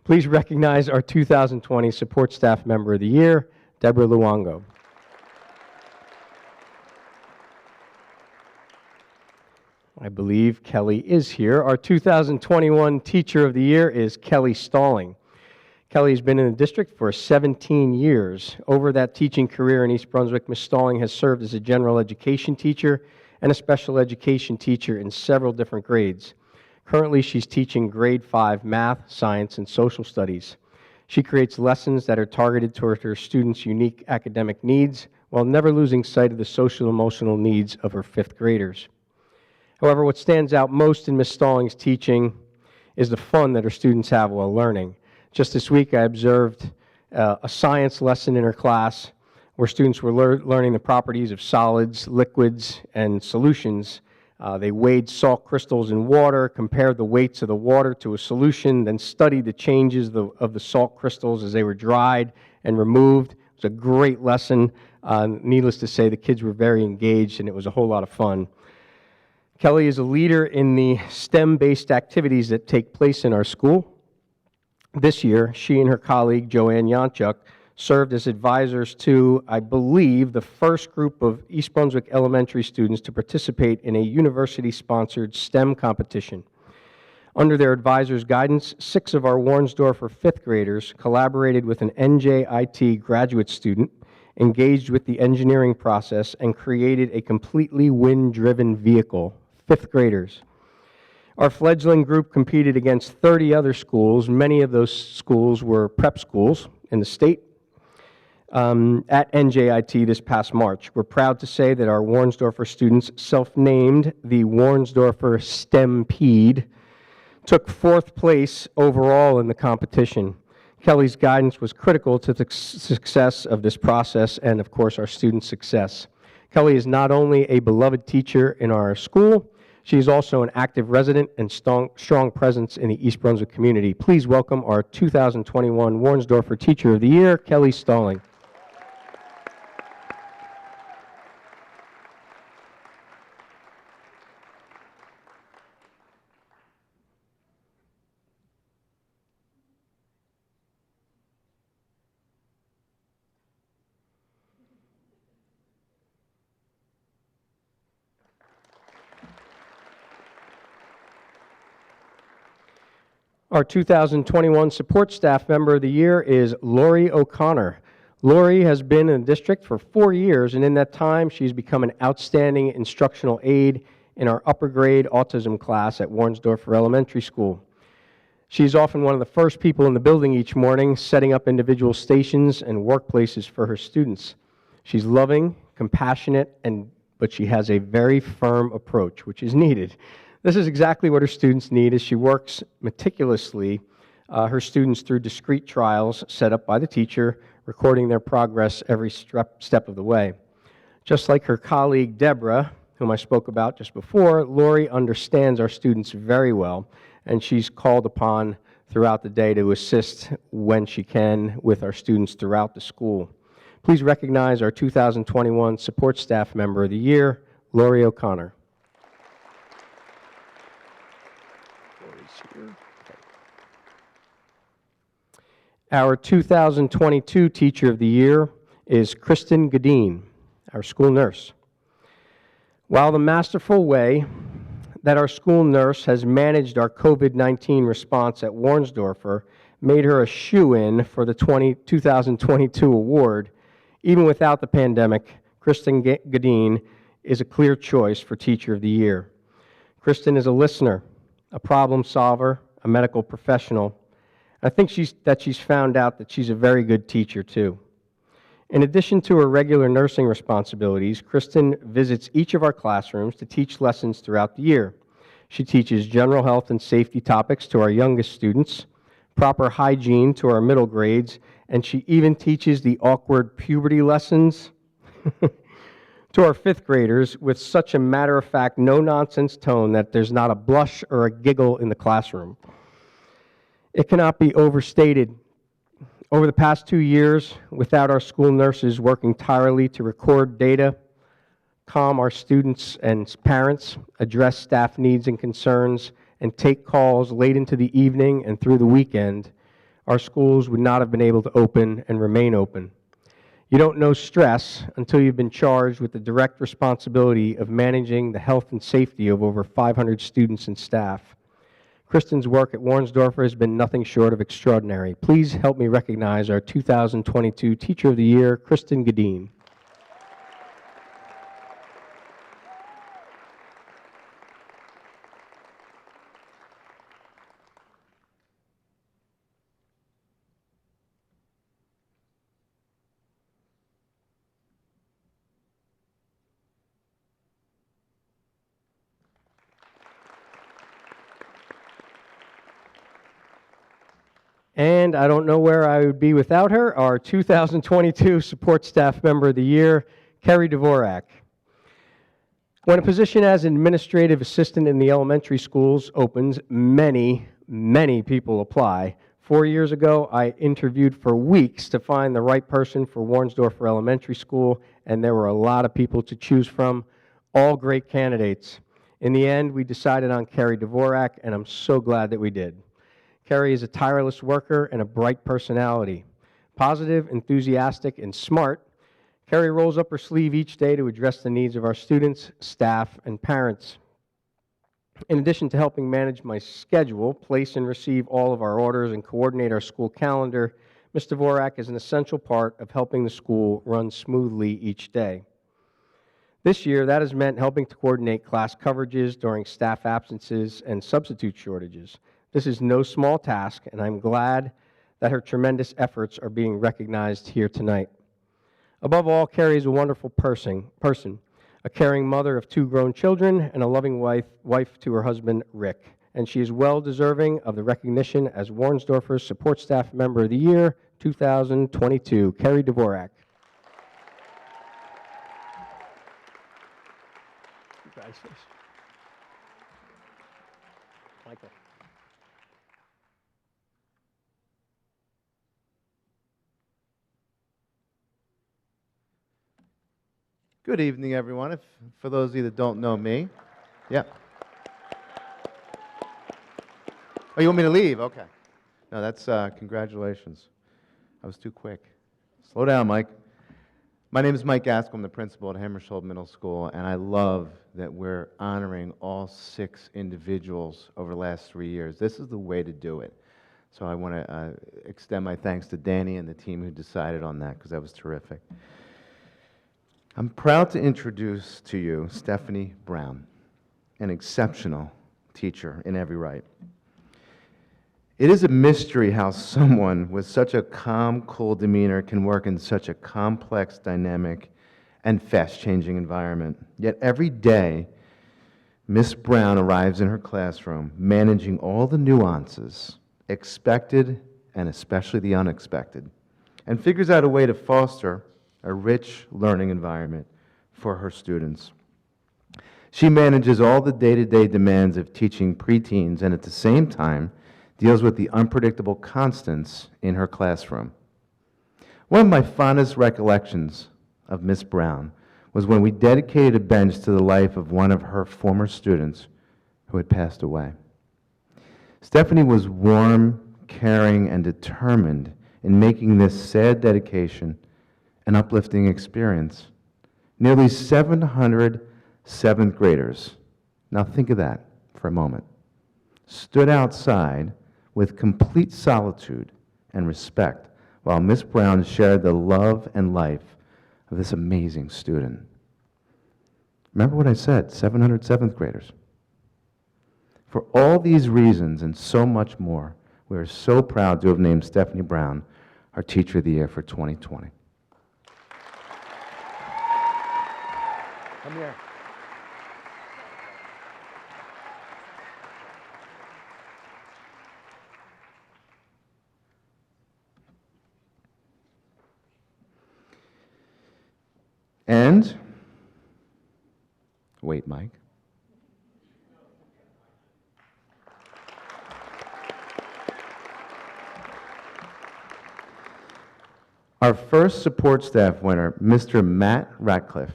Please recognize our 2020 Support Staff Member of the Year, Deborah Luongo. I believe Kelly is here. Our 2021 Teacher of the Year is Kelly Stalling. Kelly has been in the district for 17 years. Over that teaching career in East Brunswick, Ms. Stalling has served as a general education teacher and a special education teacher in several different grades. Currently, she's teaching grade 5 math, science, and social studies. She creates lessons that are targeted toward her students' unique academic needs while never losing sight of the social and emotional needs of her fifth graders. However, what stands out most in Ms. Stalling's teaching is the fun that her students have while learning. Just this week, I observed a science lesson in her class where students were learning the properties of solids, liquids, and solutions. They weighed salt crystals in water, compared the weights of the water to a solution, then studied the changes of the salt crystals as they were dried and removed. It was a great lesson. Needless to say, the kids were very engaged, and it was a whole lot of fun. Kelly is a leader in the STEM-based activities that take place in our school. This year, she and her colleague, Joanne Yanchuk, served as advisors to, I believe, the first group of East Brunswick elementary students to participate in a university-sponsored STEM competition. Under their advisors' guidance, 6 of our Warnsdorfer fifth graders collaborated with an NJIT graduate student, engaged with the engineering process, and created a completely wind-driven vehicle. Fifth graders. Our fledgling group competed against 30 other schools. Many of those schools were prep schools in the state at NJIT this past March. We're proud to say that our Warnsdorfer students, self-named the Warnsdorfer STEMpede, took 4th place overall in the competition. Kelly's guidance was critical to the success of this process and, of course, our students' success. Kelly is not only a beloved teacher in our school, she is also an active resident and strong presence in the East Brunswick community. Please welcome our 2021 Warnsdorfer Teacher of the Year, Kelly Stalling. Our 2021 Support Staff Member of the Year is Lori O'Connor. Lori has been in the district for 4 years, and in that time, she's become an outstanding instructional aide in our upper grade autism class at Warnsdorfer Elementary School. She's often one of the first people in the building each morning, setting up individual stations and workplaces for her students. She's loving, compassionate, but she has a very firm approach, which is needed. This is exactly what her students need as she works meticulously her students through discrete trials set up by the teacher, recording their progress every step of the way. Just like her colleague Deborah, whom I spoke about just before, Lori understands our students very well, and she's called upon throughout the day to assist when she can with our students throughout the school. Please recognize our 2021 Support Staff Member of the Year, Lori O'Connor. Our 2022 Teacher of the Year is Kristen Gadeen, our school nurse. While the masterful way that our school nurse has managed our COVID-19 response at Warnsdorfer made her a shoo-in for the 2022 award, even without the pandemic, Kristen Gadeen is a clear choice for Teacher of the Year. Kristen is a listener, a problem solver, a medical professional. I think she's found out that she's a very good teacher, too. In addition to her regular nursing responsibilities, Kristen visits each of our classrooms to teach lessons throughout the year. She teaches general health and safety topics to our youngest students, proper hygiene to our middle grades, and she even teaches the awkward puberty lessons to our fifth graders with such a matter-of-fact, no-nonsense tone that there's not a blush or a giggle in the classroom. It cannot be overstated. Over the past 2 years, without our school nurses working tirelessly to record data, calm our students and parents, address staff needs and concerns, and take calls late into the evening and through the weekend, our schools would not have been able to open and remain open. You don't know stress until you've been charged with the direct responsibility of managing the health and safety of over 500 students and staff. Kristen's work at Warnsdorfer has been nothing short of extraordinary. Please help me recognize our 2022 Teacher of the Year, Kristen Gadeen. And I don't know where I would be without her, our 2022 Support Staff Member of the Year, Kerry Dvorak. When a position as administrative assistant in the elementary schools opens, many people apply. 4 years ago, I interviewed for weeks to find the right person for Warnsdorfer Elementary School, and there were a lot of people to choose from, all great candidates. In the end, we decided on Kerry Dvorak, and I'm so glad that we did. Kerry is a tireless worker and a bright personality. Positive, enthusiastic, and smart, Kerry rolls up her sleeve each day to address the needs of our students, staff, and parents. In addition to helping manage my schedule, place and receive all of our orders, and coordinate our school calendar, Ms. Dvorak is an essential part of helping the school run smoothly each day. This year, that has meant helping to coordinate class coverages during staff absences and substitute shortages. This is no small task, and I'm glad that her tremendous efforts are being recognized here tonight. Above all, Kerry is a wonderful person, a caring mother of 2 grown children and a loving wife to her husband, Rick. And she is well deserving of the recognition as Warnsdorfer's Support Staff Member of the Year 2022, Kerry Dvorak. Congratulations. Michael. Good evening, everyone. For those of you that don't know me, yeah. Oh, you want me to leave? Okay. No, that's congratulations. I was too quick. Slow down, Mike. My name is Mike Gaskell. I'm the principal at Hammersholt Middle School, and I love that we're honoring all 6 individuals over the last 3 years. This is the way to do it. So I want to extend my thanks to Danny and the team who decided on that, because that was terrific. I'm proud to introduce to you Stephanie Brown, an exceptional teacher in every right. It is a mystery how someone with such a calm, cool demeanor can work in such a complex, dynamic, and fast-changing environment. Yet every day, Miss Brown arrives in her classroom, managing all the nuances, expected and especially the unexpected, and figures out a way to foster a rich learning environment for her students. She manages all the day-to-day demands of teaching preteens and at the same time deals with the unpredictable constants in her classroom. One of my fondest recollections of Miss Brown was when we dedicated a bench to the life of one of her former students who had passed away. Stephanie was warm, caring, and determined in making this sad dedication an uplifting experience. Nearly 700 seventh graders, now think of that for a moment, stood outside with complete solitude and respect while Miss Brown shared the love and life of this amazing student. Remember what I said, 700 seventh graders. For all these reasons and so much more, we are so proud to have named Stephanie Brown our Teacher of the Year for 2020. Come here. And, wait, Mike. Our first support staff winner, Mr. Matt Ratcliffe,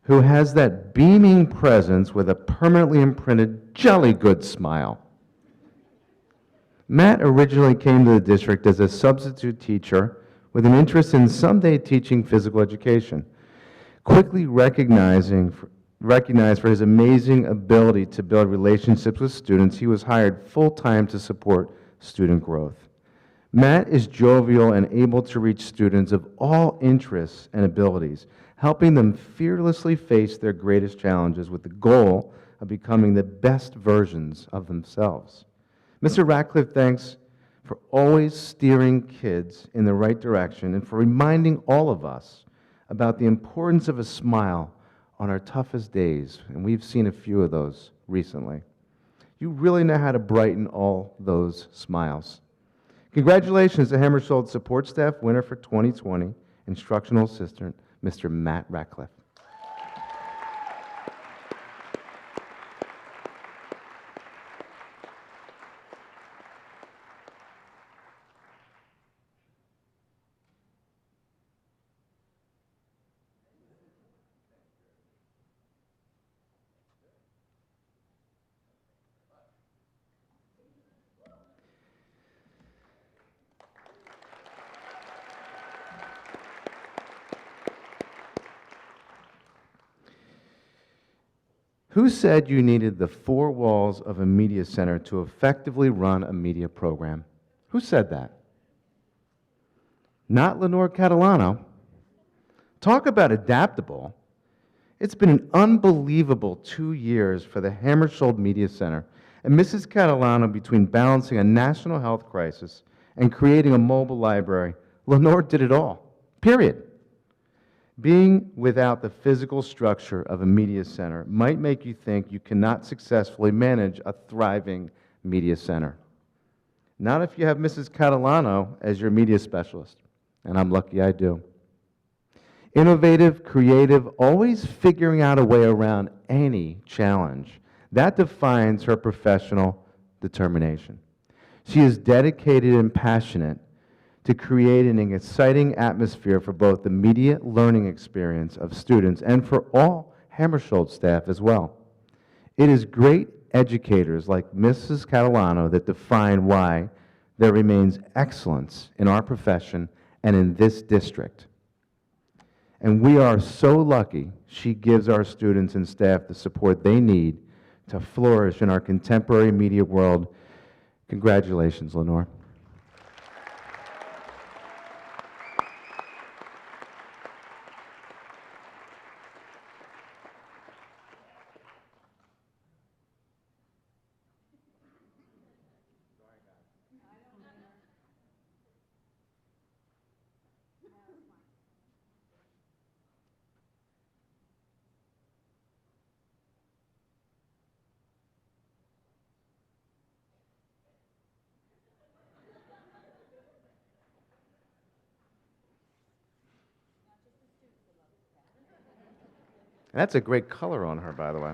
who has that beaming presence with a permanently imprinted jolly good smile. Matt originally came to the district as a substitute teacher with an interest in someday teaching physical education. Quickly recognized for his amazing ability to build relationships with students, he was hired full-time to support student growth. Matt is jovial and able to reach students of all interests and abilities, helping them fearlessly face their greatest challenges with the goal of becoming the best versions of themselves. Mr. Ratcliffe thanks for always steering kids in the right direction and for reminding all of us about the importance of a smile on our toughest days, and we've seen a few of those recently. You really know how to brighten all those smiles. Congratulations to Hammersholt Support Staff winner for 2020, Instructional Assistant, Mr. Matt Ratcliffe. Who said you needed the four walls of a media center to effectively run a media program? Who said that? Not Lenore Catalano. Talk about adaptable. It's been an unbelievable 2 years for the Hammersholt Media Center, and Mrs. Catalano, between balancing a national health crisis and creating a mobile library, Lenore did it all, period. Being without the physical structure of a media center might make you think you cannot successfully manage a thriving media center. Not if you have Mrs. Catalano as your media specialist, and I'm lucky I do. Innovative, creative, always figuring out a way around any challenge. That defines her professional determination. She is dedicated and passionate to create an exciting atmosphere for both the media learning experience of students and for all Hammersholt staff as well. It is great educators like Mrs. Catalano that define why there remains excellence in our profession and in this district. And we are so lucky she gives our students and staff the support they need to flourish in our contemporary media world. Congratulations, Lenore. And that's a great color on her, by the way.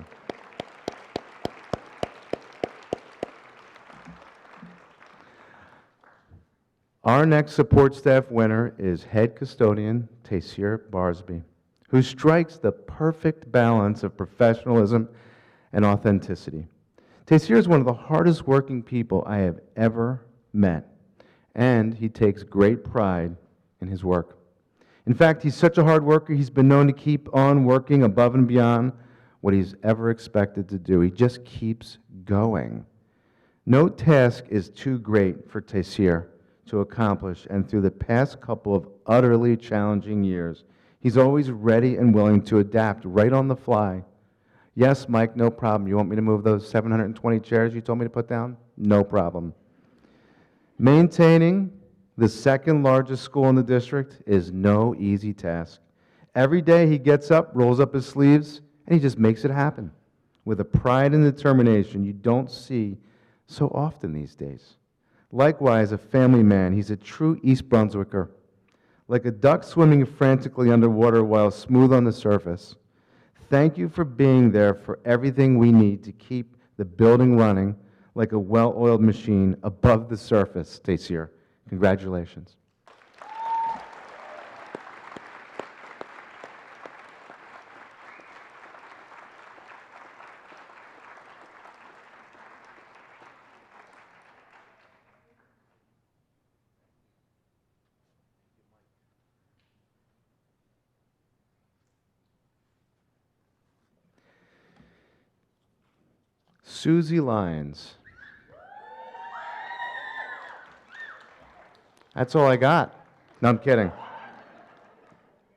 Our next support staff winner is head custodian Taysir Barsby, who strikes the perfect balance of professionalism and authenticity. Taysir is one of the hardest working people I have ever met, and he takes great pride in his work. In fact, he's such a hard worker, he's been known to keep on working above and beyond what he's ever expected to do. He just keeps going. No task is too great for Taysir to accomplish, and through the past couple of utterly challenging years, he's always ready and willing to adapt right on the fly. Yes, Mike, no problem. You want me to move those 720 chairs you told me to put down? No problem. Maintaining the second largest school in the district is no easy task. Every day he gets up, rolls up his sleeves, and he just makes it happen with a pride and determination you don't see so often these days. Likewise, a family man, he's a true East Brunswicker. Like a duck swimming frantically underwater while smooth on the surface. Thank you for being there for everything we need to keep the building running like a well-oiled machine above the surface, Taysir. Congratulations. Susie Lyons. That's all I got. No, I'm kidding.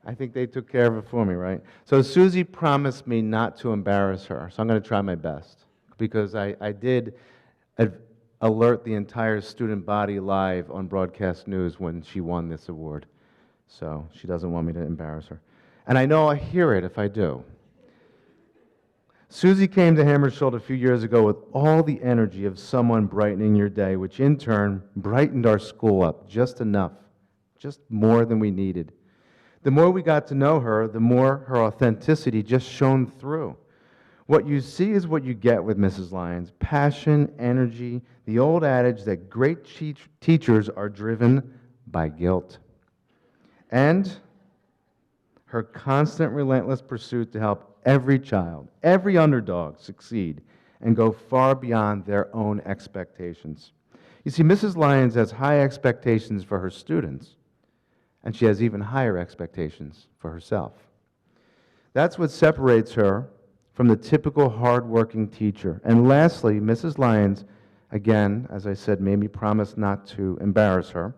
I think they took care of it for me, right? So Susie promised me not to embarrass her, so I'm going to try my best. Because I did alert the entire student body live on broadcast news when she won this award. So she doesn't want me to embarrass her. And I know I'll hear it if I do. Susie came to Hammersholt a few years ago with all the energy of someone brightening your day, which in turn brightened our school up just enough, just more than we needed. The more we got to know her, the more her authenticity just shone through. What you see is what you get with Mrs. Lyons. Passion, energy, the old adage that great teachers are driven by guilt. And her constant, relentless pursuit to help every child, every underdog succeed and go far beyond their own expectations. You see, Mrs. Lyons has high expectations for her students, and she has even higher expectations for herself. That's what separates her from the typical hard-working teacher. And lastly, Mrs. Lyons, again, as I said, made me promise not to embarrass her.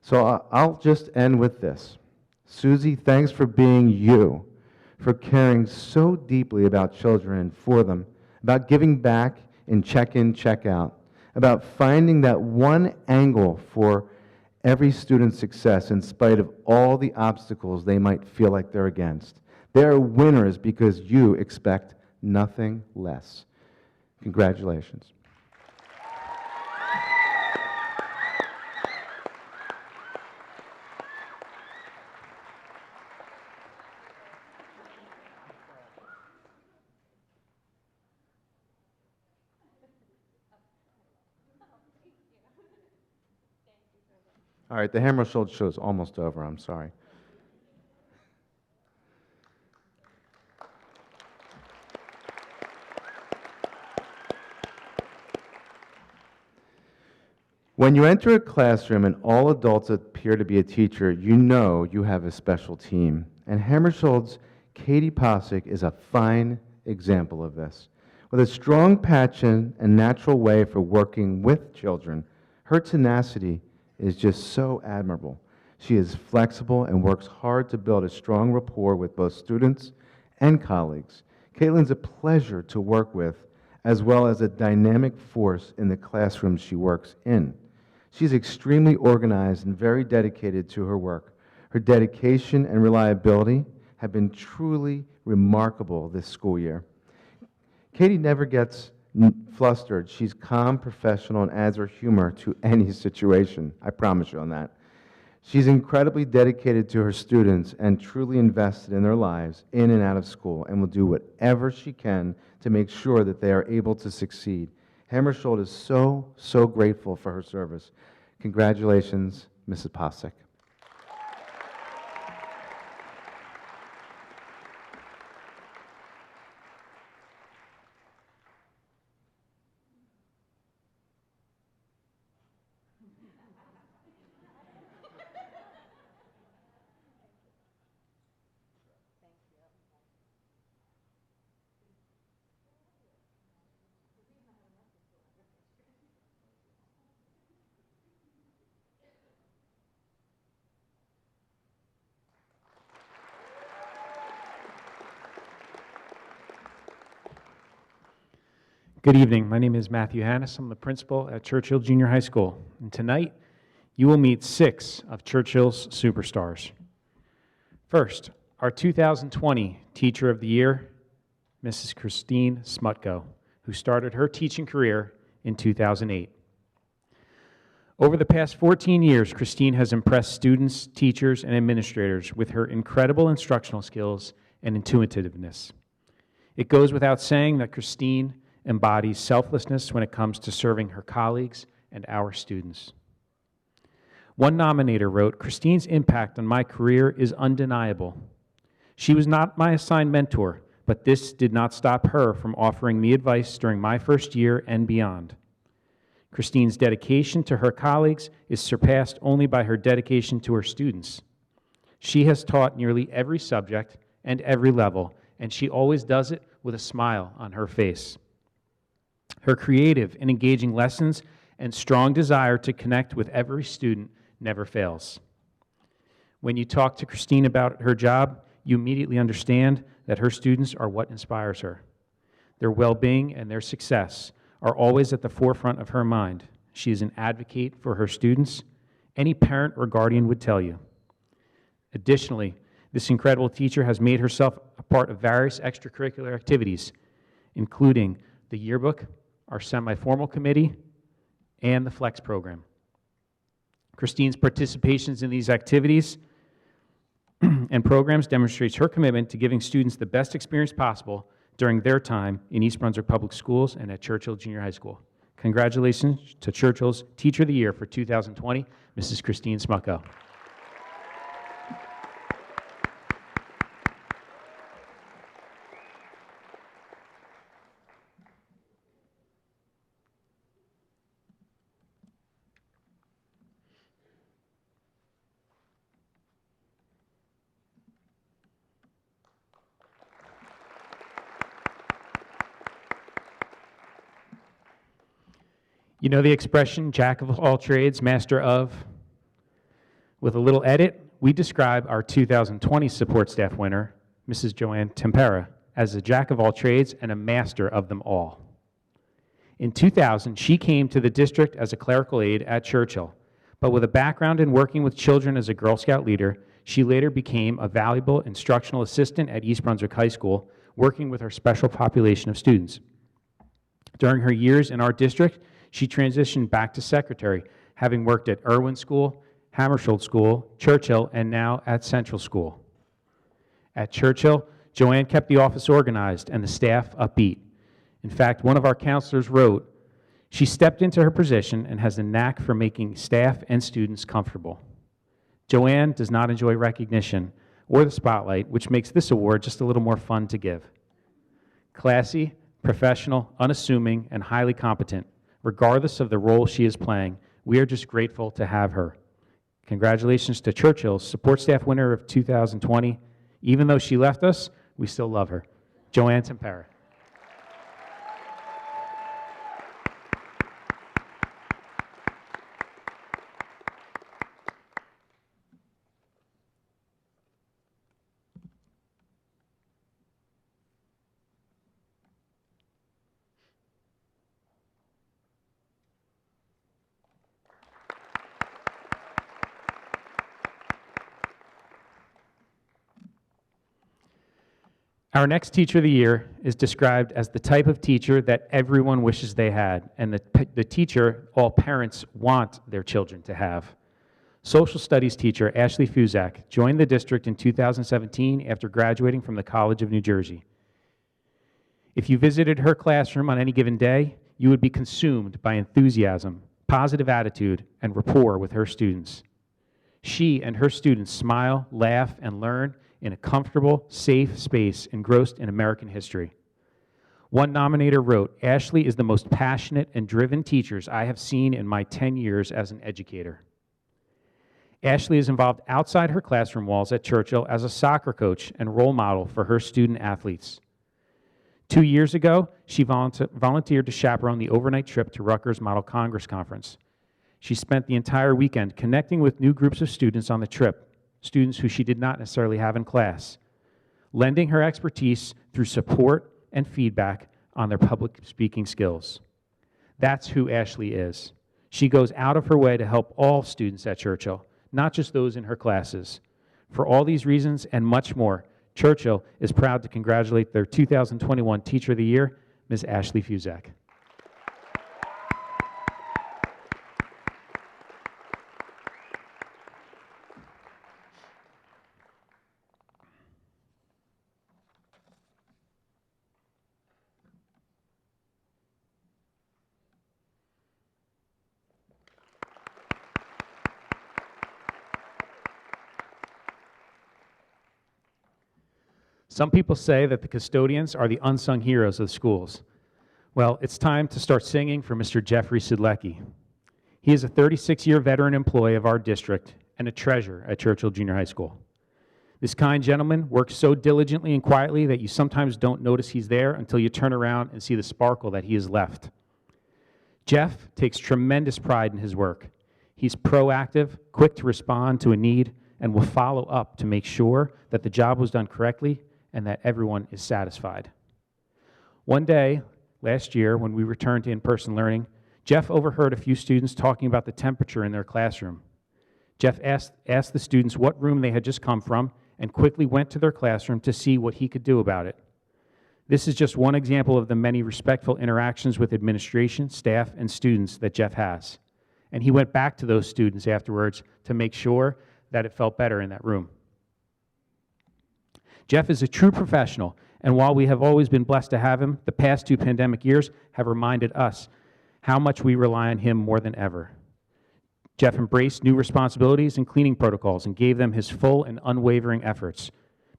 So I'll just end with this. Susie, thanks for being you, for caring so deeply about children and for them, about giving back in check-in, check-out, about finding that one angle for every student's success in spite of all the obstacles they might feel like they're against. They're winners because you expect nothing less. Congratulations. All right, the Hammersholt show is almost over. I'm sorry. When you enter a classroom and all adults appear to be a teacher, you know you have a special team. And Hammerscholt's Katie Posick is a fine example of this. With a strong passion and natural way for working with children, her tenacity is just so admirable. She is flexible and works hard to build a strong rapport with both students and colleagues. Caitlin's a pleasure to work with, as well as a dynamic force in the classrooms she works in. She's extremely organized and very dedicated to her work. Her dedication and reliability have been truly remarkable this school year. Katie never gets flustered. She's calm, professional, and adds her humor to any situation. I promise you on that. She's incredibly dedicated to her students and truly invested in their lives in and out of school, and will do whatever she can to make sure that they are able to succeed. Hammersholt is so grateful for her service. Congratulations, Mrs. Posick. Good evening. My name is Matthew Hannis. I'm the principal at Churchill Junior High School. And tonight, you will meet 6 of Churchill's superstars. First, our 2020 Teacher of the Year, Mrs. Christine Smutko, who started her teaching career in 2008. Over the past 14 years, Christine has impressed students, teachers, and administrators with her incredible instructional skills and intuitiveness. It goes without saying that Christine embodies selflessness when it comes to serving her colleagues and our students. One nominator wrote, "Christine's impact on my career is undeniable. She was not my assigned mentor, but this did not stop her from offering me advice during my first year and beyond. Christine's dedication to her colleagues is surpassed only by her dedication to her students. She has taught nearly every subject and every level, and she always does it with a smile on her face. Her creative and engaging lessons and strong desire to connect with every student never fails. When you talk to Christine about her job, you immediately understand that her students are what inspires her. Their well-being and their success are always at the forefront of her mind. She is an advocate for her students. Any parent or guardian would tell you. Additionally, this incredible teacher has made herself a part of various extracurricular activities, including the yearbook, our semi-formal committee, and the Flex program. Christine's participations in these activities and programs demonstrates her commitment to giving students the best experience possible during their time in East Brunswick Public Schools and at Churchill Junior High School. Congratulations to Churchill's Teacher of the Year for 2020, Mrs. Christine Smutko. You know the expression, jack of all trades, master of? With a little edit, we describe our 2020 support staff winner, Mrs. Joanne Tempera, as a jack of all trades and a master of them all. In 2000, she came to the district as a clerical aide at Churchill, but with a background in working with children as a Girl Scout leader, she later became a valuable instructional assistant at East Brunswick High School, working with our special population of students. During her years in our district, she transitioned back to secretary, having worked at Irwin School, Hammersholt School, Churchill, and now at Central School. At Churchill, Joanne kept the office organized and the staff upbeat. In fact, one of our counselors wrote, "She stepped into her position and has a knack for making staff and students comfortable." Joanne does not enjoy recognition or the spotlight, which makes this award just a little more fun to give. Classy, professional, unassuming, and highly competent. Regardless of the role she is playing, we are just grateful to have her. Congratulations to Churchill's support staff winner of 2020. Even though she left us, we still love her. Joanne Tempera. Our next Teacher of the Year is described as the type of teacher that everyone wishes they had, and the teacher all parents want their children to have. Social studies teacher Ashley Fuzak joined the district in 2017 after graduating from the College of New Jersey. If you visited her classroom on any given day, you would be consumed by enthusiasm, positive attitude, and rapport with her students. She and her students smile, laugh, and learn in a comfortable, safe space engrossed in American history. One nominator wrote, "Ashley is the most passionate and driven teachers I have seen in my 10 years as an educator." Ashley is involved outside her classroom walls at Churchill as a soccer coach and role model for her student athletes. 2 years ago, she volunteered to chaperone the overnight trip to Rutgers Model Congress Conference. She spent the entire weekend connecting with new groups of students on the trip, students who she did not necessarily have in class, lending her expertise through support and feedback on their public speaking skills. That's who Ashley is. She goes out of her way to help all students at Churchill, not just those in her classes. For all these reasons and much more, Churchill is proud to congratulate their 2021 Teacher of the Year, Ms. Ashley Fuzak. Some people say that the custodians are the unsung heroes of the schools. Well, it's time to start singing for Mr. Jeffrey Sidlecki. He is a 36-year veteran employee of our district and a treasure at Churchill Junior High School. This kind gentleman works so diligently and quietly that you sometimes don't notice he's there until you turn around and see the sparkle that he has left. Jeff takes tremendous pride in his work. He's proactive, quick to respond to a need, and will follow up to make sure that the job was done correctly and that everyone is satisfied. One day, last year, when we returned to in-person learning, Jeff overheard a few students talking about the temperature in their classroom. Jeff asked the students what room they had just come from and quickly went to their classroom to see what he could do about it. This is just one example of the many respectful interactions with administration, staff, and students that Jeff has. And he went back to those students afterwards to make sure that it felt better in that room. Jeff is a true professional, and while we have always been blessed to have him, the past 2 pandemic years have reminded us how much we rely on him more than ever. Jeff embraced new responsibilities and cleaning protocols and gave them his full and unwavering efforts.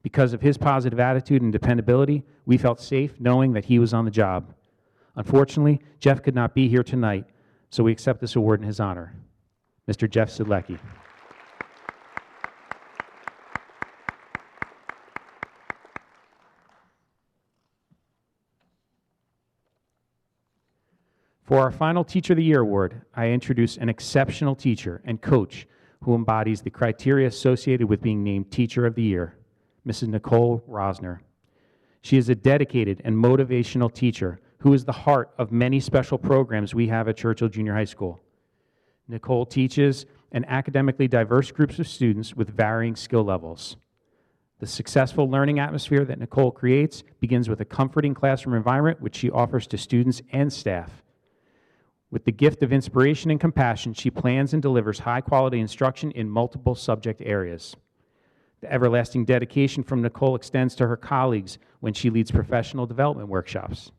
Because of his positive attitude and dependability, we felt safe knowing that he was on the job. Unfortunately, Jeff could not be here tonight, so we accept this award in his honor. Mr. Jeff Sidlecki. For our final Teacher of the Year award, I introduce an exceptional teacher and coach who embodies the criteria associated with being named Teacher of the Year, Mrs. Nicole Rosner. She is a dedicated and motivational teacher who is the heart of many special programs we have at Churchill Junior High School. Nicole teaches an academically diverse groups of students with varying skill levels. The successful learning atmosphere that Nicole creates begins with a comforting classroom environment which she offers to students and staff. With the gift of inspiration and compassion, she plans and delivers high-quality instruction in multiple subject areas. The everlasting dedication from Nicole extends to her colleagues when she leads professional development workshops.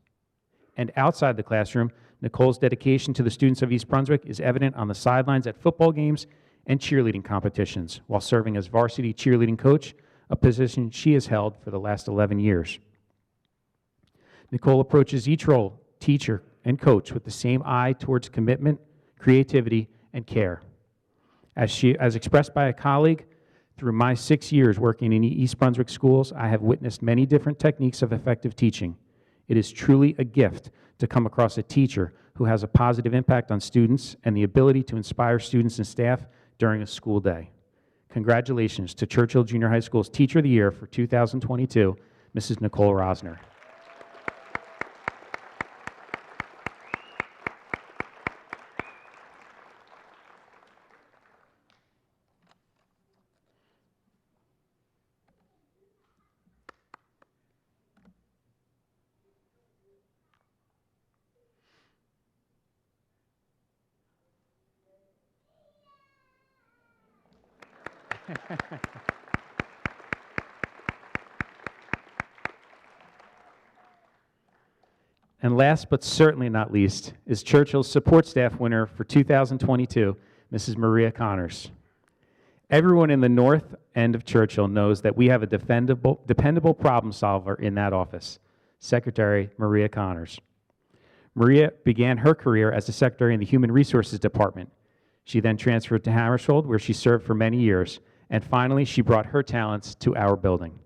And outside the classroom, Nicole's dedication to the students of East Brunswick is evident on the sidelines at football games and cheerleading competitions, while serving as varsity cheerleading coach, a position she has held for the last 11 years. Nicole approaches each role, teacher and coach, with the same eye towards commitment, creativity, and care. As expressed by a colleague, through my 6 years working in East Brunswick schools, I have witnessed many different techniques of effective teaching. It is truly a gift to come across a teacher who has a positive impact on students and the ability to inspire students and staff during a school day. Congratulations to Churchill Junior High School's Teacher of the Year for 2022, Mrs. Nicole Rosner. And last but certainly not least is Churchill's support staff winner for 2022, Mrs. Maria Connors. Everyone in the north end of Churchill knows that we have a dependable problem solver in that office, Secretary Maria Connors. Maria began her career as a secretary in the Human Resources Department. She then transferred to Hammersholt, where she served for many years, and finally she brought her talents to our building.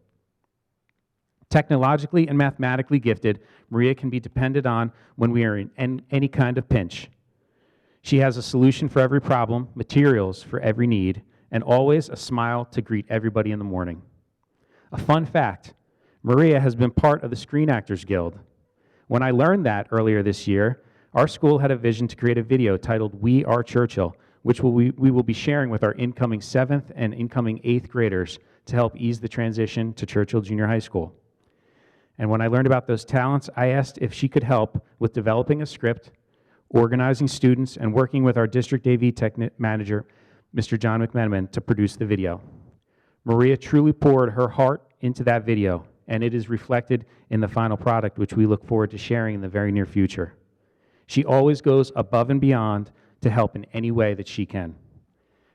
Technologically and mathematically gifted, Maria can be depended on when we are in any kind of pinch. She has a solution for every problem, materials for every need, and always a smile to greet everybody in the morning. A fun fact, Maria has been part of the Screen Actors Guild. When I learned that earlier this year, our school had a vision to create a video titled We Are Churchill, which we will be sharing with our incoming 7th and incoming 8th graders to help ease the transition to Churchill Junior High School. And when I learned about those talents, I asked if she could help with developing a script, organizing students, and working with our district AV manager, Mr. John McMenamin, to produce the video. Maria truly poured her heart into that video, and it is reflected in the final product, which we look forward to sharing in the very near future. She always goes above and beyond to help in any way that she can.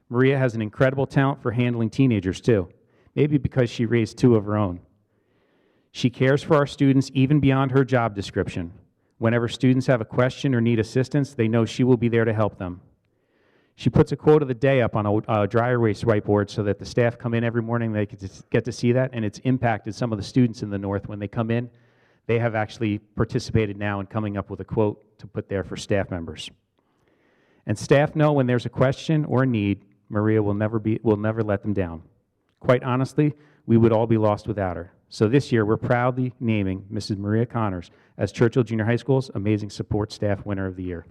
Maria has an incredible talent for handling teenagers, too, maybe because she raised 2 of her own. She cares for our students even beyond her job description. Whenever students have a question or need assistance, they know she will be there to help them. She puts a quote of the day up on a dry erase whiteboard so that the staff come in every morning, they get to see that, and it's impacted some of the students in the north. When they come in, they have actually participated now in coming up with a quote to put there for staff members. And staff know when there's a question or a need, Maria will never let them down. Quite honestly, we would all be lost without her. So this year, we're proudly naming Mrs. Maria Connors as Churchill Junior High School's Amazing Support Staff Winner of the Year.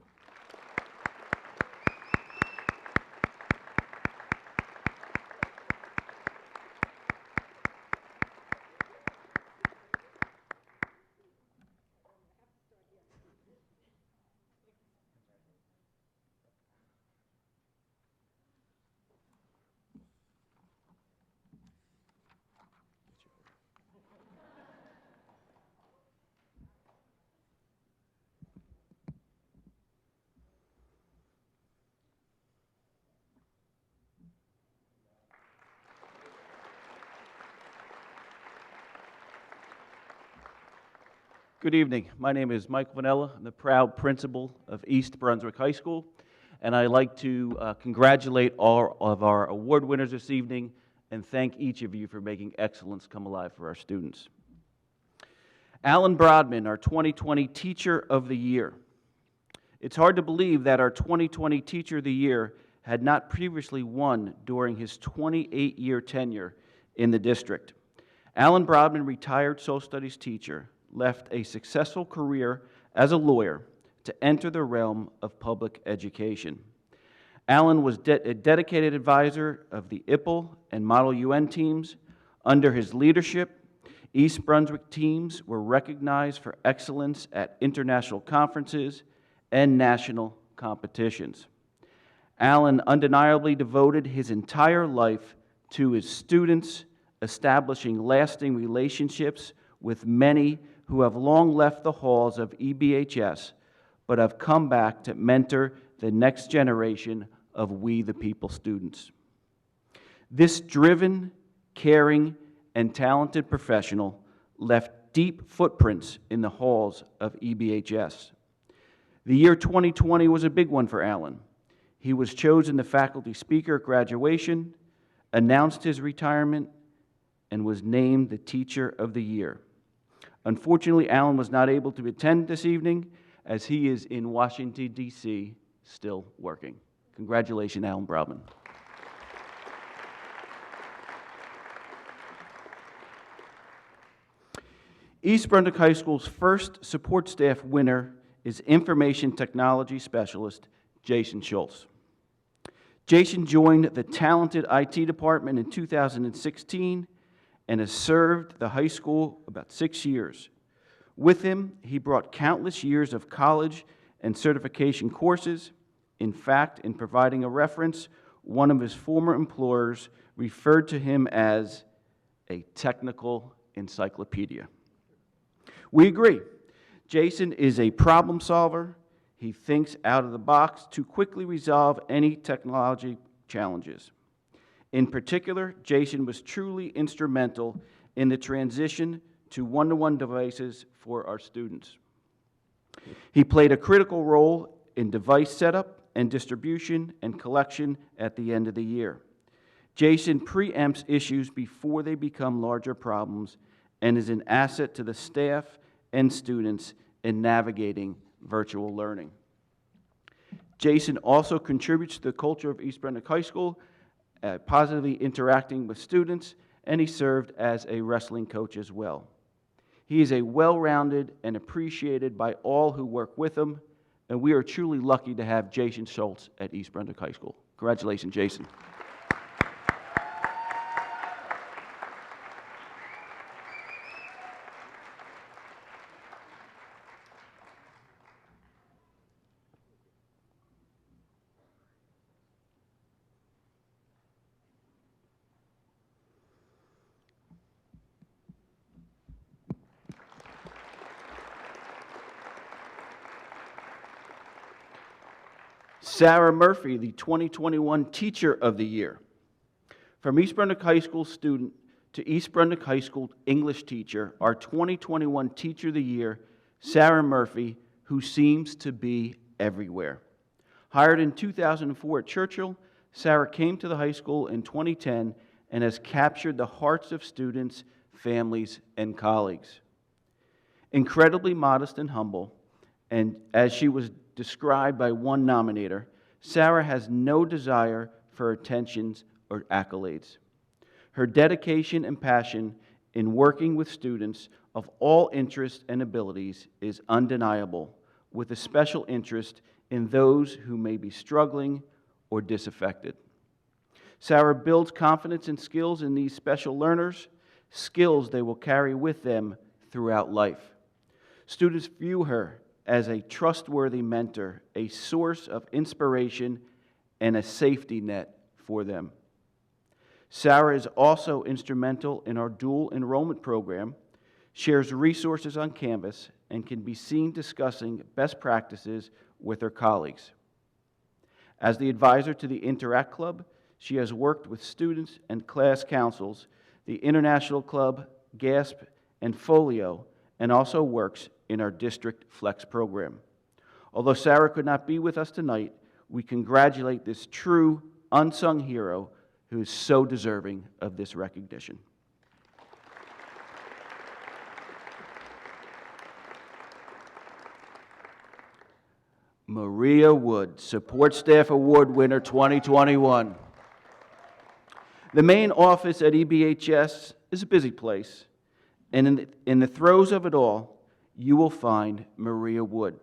Good evening. My name is Michael Vanella. I'm the proud principal of East Brunswick High School, and I'd like to congratulate all of our award winners this evening and thank each of you for making excellence come alive for our students. Alan Brodman, our 2020 Teacher of the Year. It's hard to believe that our 2020 Teacher of the Year had not previously won during his 28-year tenure in the district. Alan Brodman, retired social studies teacher, left a successful career as a lawyer to enter the realm of public education. Alan was a dedicated advisor of the IPPL and Model UN teams. Under his leadership, East Brunswick teams were recognized for excellence at international conferences and national competitions. Alan undeniably devoted his entire life to his students, establishing lasting relationships with many who have long left the halls of EBHS, but have come back to mentor the next generation of We the People students. This driven, caring, and talented professional left deep footprints in the halls of EBHS. The year 2020 was a big one for Alan. He was chosen the faculty speaker at graduation, announced his retirement, and was named the Teacher of the Year. Unfortunately, Alan was not able to attend this evening as he is in Washington, D.C., still working. Congratulations, Alan Brodman. East Brunswick High School's first support staff winner is Information Technology Specialist Jason Schultz. Jason joined the talented IT department in 2016 and has served the high school about 6 years. With him, he brought countless years of college and certification courses. In fact, in providing a reference, one of his former employers referred to him as a technical encyclopedia. We agree. Jason is a problem solver. He thinks out of the box to quickly resolve any technology challenges. In particular, Jason was truly instrumental in the transition to one-to-one devices for our students. He played a critical role in device setup and distribution and collection at the end of the year. Jason preempts issues before they become larger problems and is an asset to the staff and students in navigating virtual learning. Jason also contributes to the culture of East Brunswick High School, positively interacting with students, and he served as a wrestling coach as well. He is a well-rounded and appreciated by all who work with him, and we are truly lucky to have Jason Schultz at East Brunswick High School. Congratulations, Jason. Sarah Murphy, the 2021 Teacher of the Year. From East Brunswick High School student to East Brunswick High School English teacher, our 2021 Teacher of the Year, Sarah Murphy, who seems to be everywhere. Hired in 2004 at Churchill, Sarah came to the high school in 2010 and has captured the hearts of students, families, and colleagues. Incredibly modest and humble, and as she was described by one nominator, Sarah has no desire for attentions or accolades. Her dedication and passion in working with students of all interests and abilities is undeniable, with a special interest in those who may be struggling or disaffected. Sarah builds confidence and skills in these special learners, skills they will carry with them throughout life. Students view her as a trustworthy mentor, a source of inspiration, and a safety net for them. Sarah is also instrumental in our dual enrollment program, shares resources on Canvas, and can be seen discussing best practices with her colleagues. As the advisor to the Interact Club, she has worked with students and class councils, the International Club, GASP, and Folio, and also works in our District Flex program. Although Sarah could not be with us tonight, we congratulate this true unsung hero who is so deserving of this recognition. Maria Wood, Support Staff Award winner 2021. The main office at EBHS is a busy place, and in the throes of it all, you will find Maria Wood.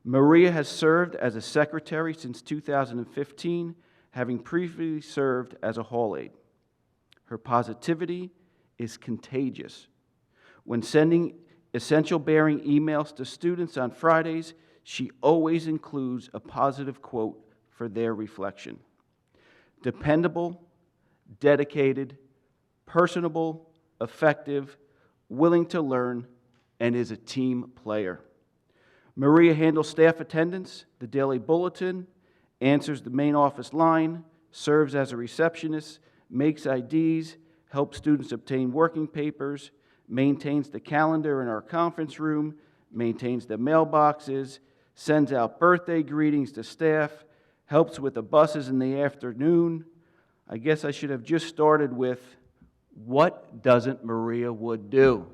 Maria has served as a secretary since 2015, having previously served as a hall aide. Her positivity is contagious. When sending essential-bearing emails to students on Fridays, she always includes a positive quote for their reflection. Dependable, dedicated, personable, effective, willing to learn, and is a team player. Maria handles staff attendance, the daily bulletin, answers the main office line, serves as a receptionist, makes IDs, helps students obtain working papers, maintains the calendar in our conference room, maintains the mailboxes, sends out birthday greetings to staff, helps with the buses in the afternoon. I guess I should have just started with, what doesn't Maria Wood do?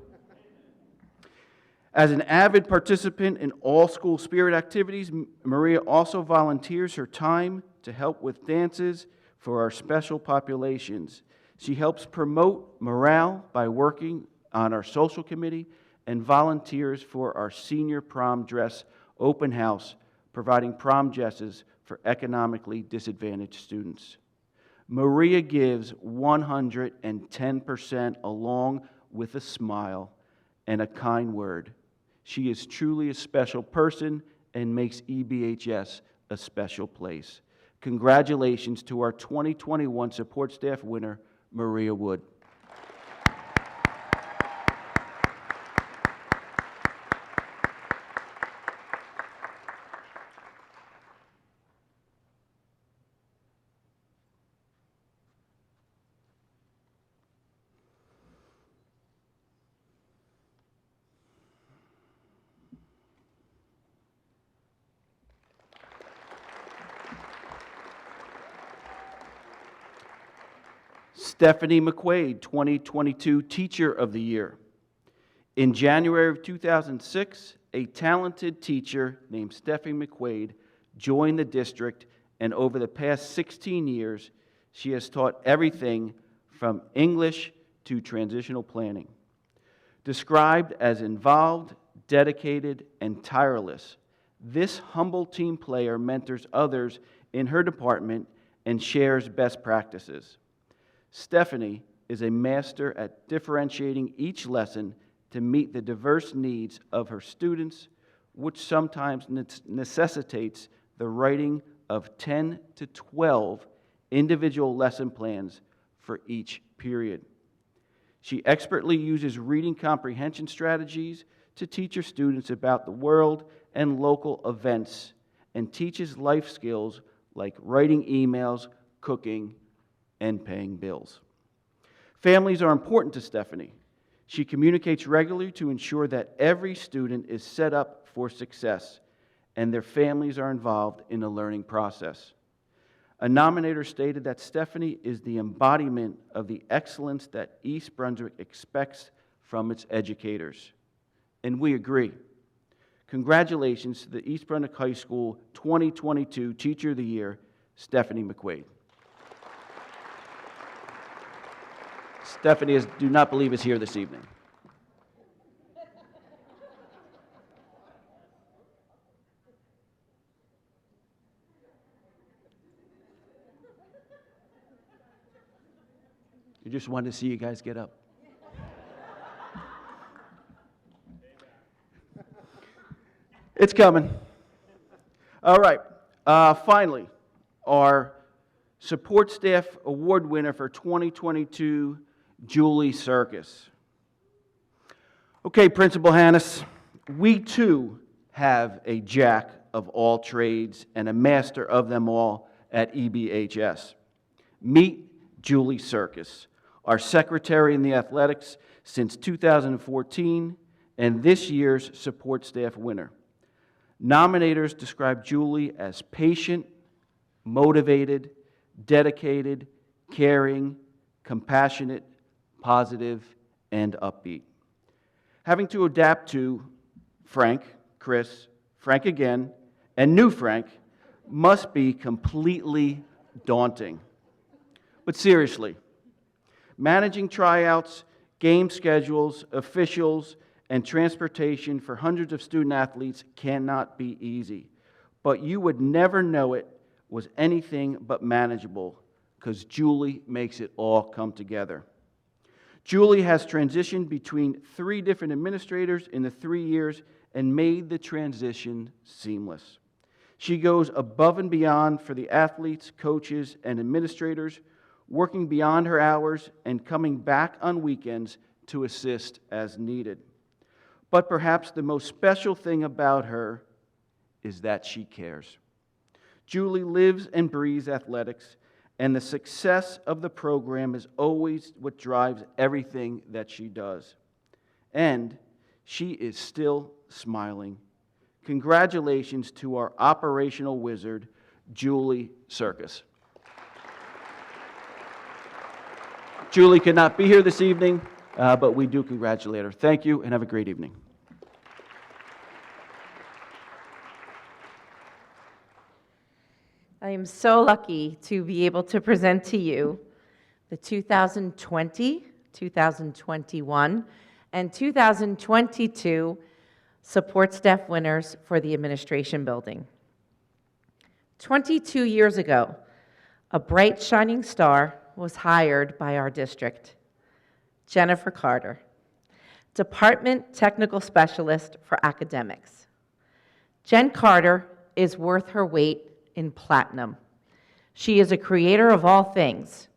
As an avid participant in all school spirit activities, Maria also volunteers her time to help with dances for our special populations. She helps promote morale by working on our social committee and volunteers for our senior prom dress open house, providing prom dresses for economically disadvantaged students. Maria gives 110% along with a smile and a kind word. She is truly a special person and makes EBHS a special place. Congratulations to our 2021 support staff winner, Maria Wood. Stephanie McQuaid, 2022 Teacher of the Year. In January of 2006, a talented teacher named Stephanie McQuaid joined the district, and over the past 16 years, she has taught everything from English to transitional planning. Described as involved, dedicated, and tireless, this humble team player mentors others in her department and shares best practices. Stephanie is a master at differentiating each lesson to meet the diverse needs of her students, which sometimes necessitates the writing of 10 to 12 individual lesson plans for each period. She expertly uses reading comprehension strategies to teach her students about the world and local events, and teaches life skills like writing emails, cooking, and paying bills. Families are important to Stephanie. She communicates regularly to ensure that every student is set up for success and their families are involved in the learning process. A nominator stated that Stephanie is the embodiment of the excellence that East Brunswick expects from its educators. And we agree. Congratulations to the East Brunswick High School 2022 Teacher of the Year, Stephanie McQuaid. Stephanie, do not believe, is here this evening. We just wanted to see you guys get up. It's coming. All right. Finally, our support staff award winner for 2022, Julie Circus. Okay, Principal Hannes, we too have a jack of all trades and a master of them all at EBHS. Meet Julie Circus, our secretary in the athletics since 2014 and this year's support staff winner. Nominators describe Julie as patient, motivated, dedicated, caring, compassionate, positive, and upbeat. Having to adapt to Frank, Chris, Frank again, and new Frank must be completely daunting. But seriously, managing tryouts, game schedules, officials, and transportation for hundreds of student athletes cannot be easy. But you would never know it was anything but manageable because Julie makes it all come together. Julie has transitioned between 3 different administrators in the 3 years and made the transition seamless. She goes above and beyond for the athletes, coaches, and administrators, working beyond her hours and coming back on weekends to assist as needed. But perhaps the most special thing about her is that she cares. Julie lives and breathes athletics, and the success of the program is always what drives everything that she does. And she is still smiling. Congratulations to our operational wizard, Julie Circus. Julie could not be here this evening, but we do congratulate her. Thank you, and have a great evening. I am so lucky to be able to present to you the 2020, 2021, and 2022 support staff winners for the administration building. 22 years ago, a bright shining star was hired by our district, Jennifer Carter, Department Technical Specialist for Academics. Jen Carter is worth her weight in platinum. She is a creator of all things: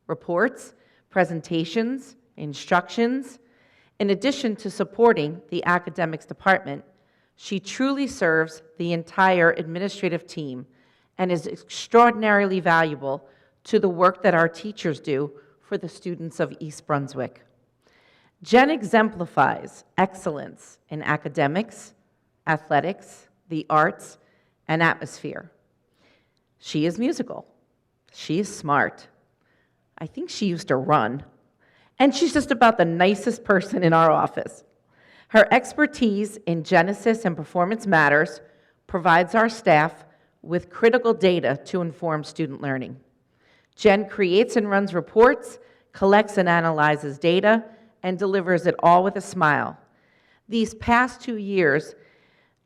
reports, presentations, instructions. In addition to supporting the academics department, she truly serves the entire administrative team and is extraordinarily valuable to the work that our teachers do for the students of East Brunswick. Jen exemplifies excellence in academics, athletics, the arts, and atmosphere. She is musical. She is smart. I think she used to run. And she's just about the nicest person in our office. Her expertise in Genesis and performance matters provides our staff with critical data to inform student learning. Jen creates and runs reports, collects and analyzes data, and delivers it all with a smile. These past 2 years,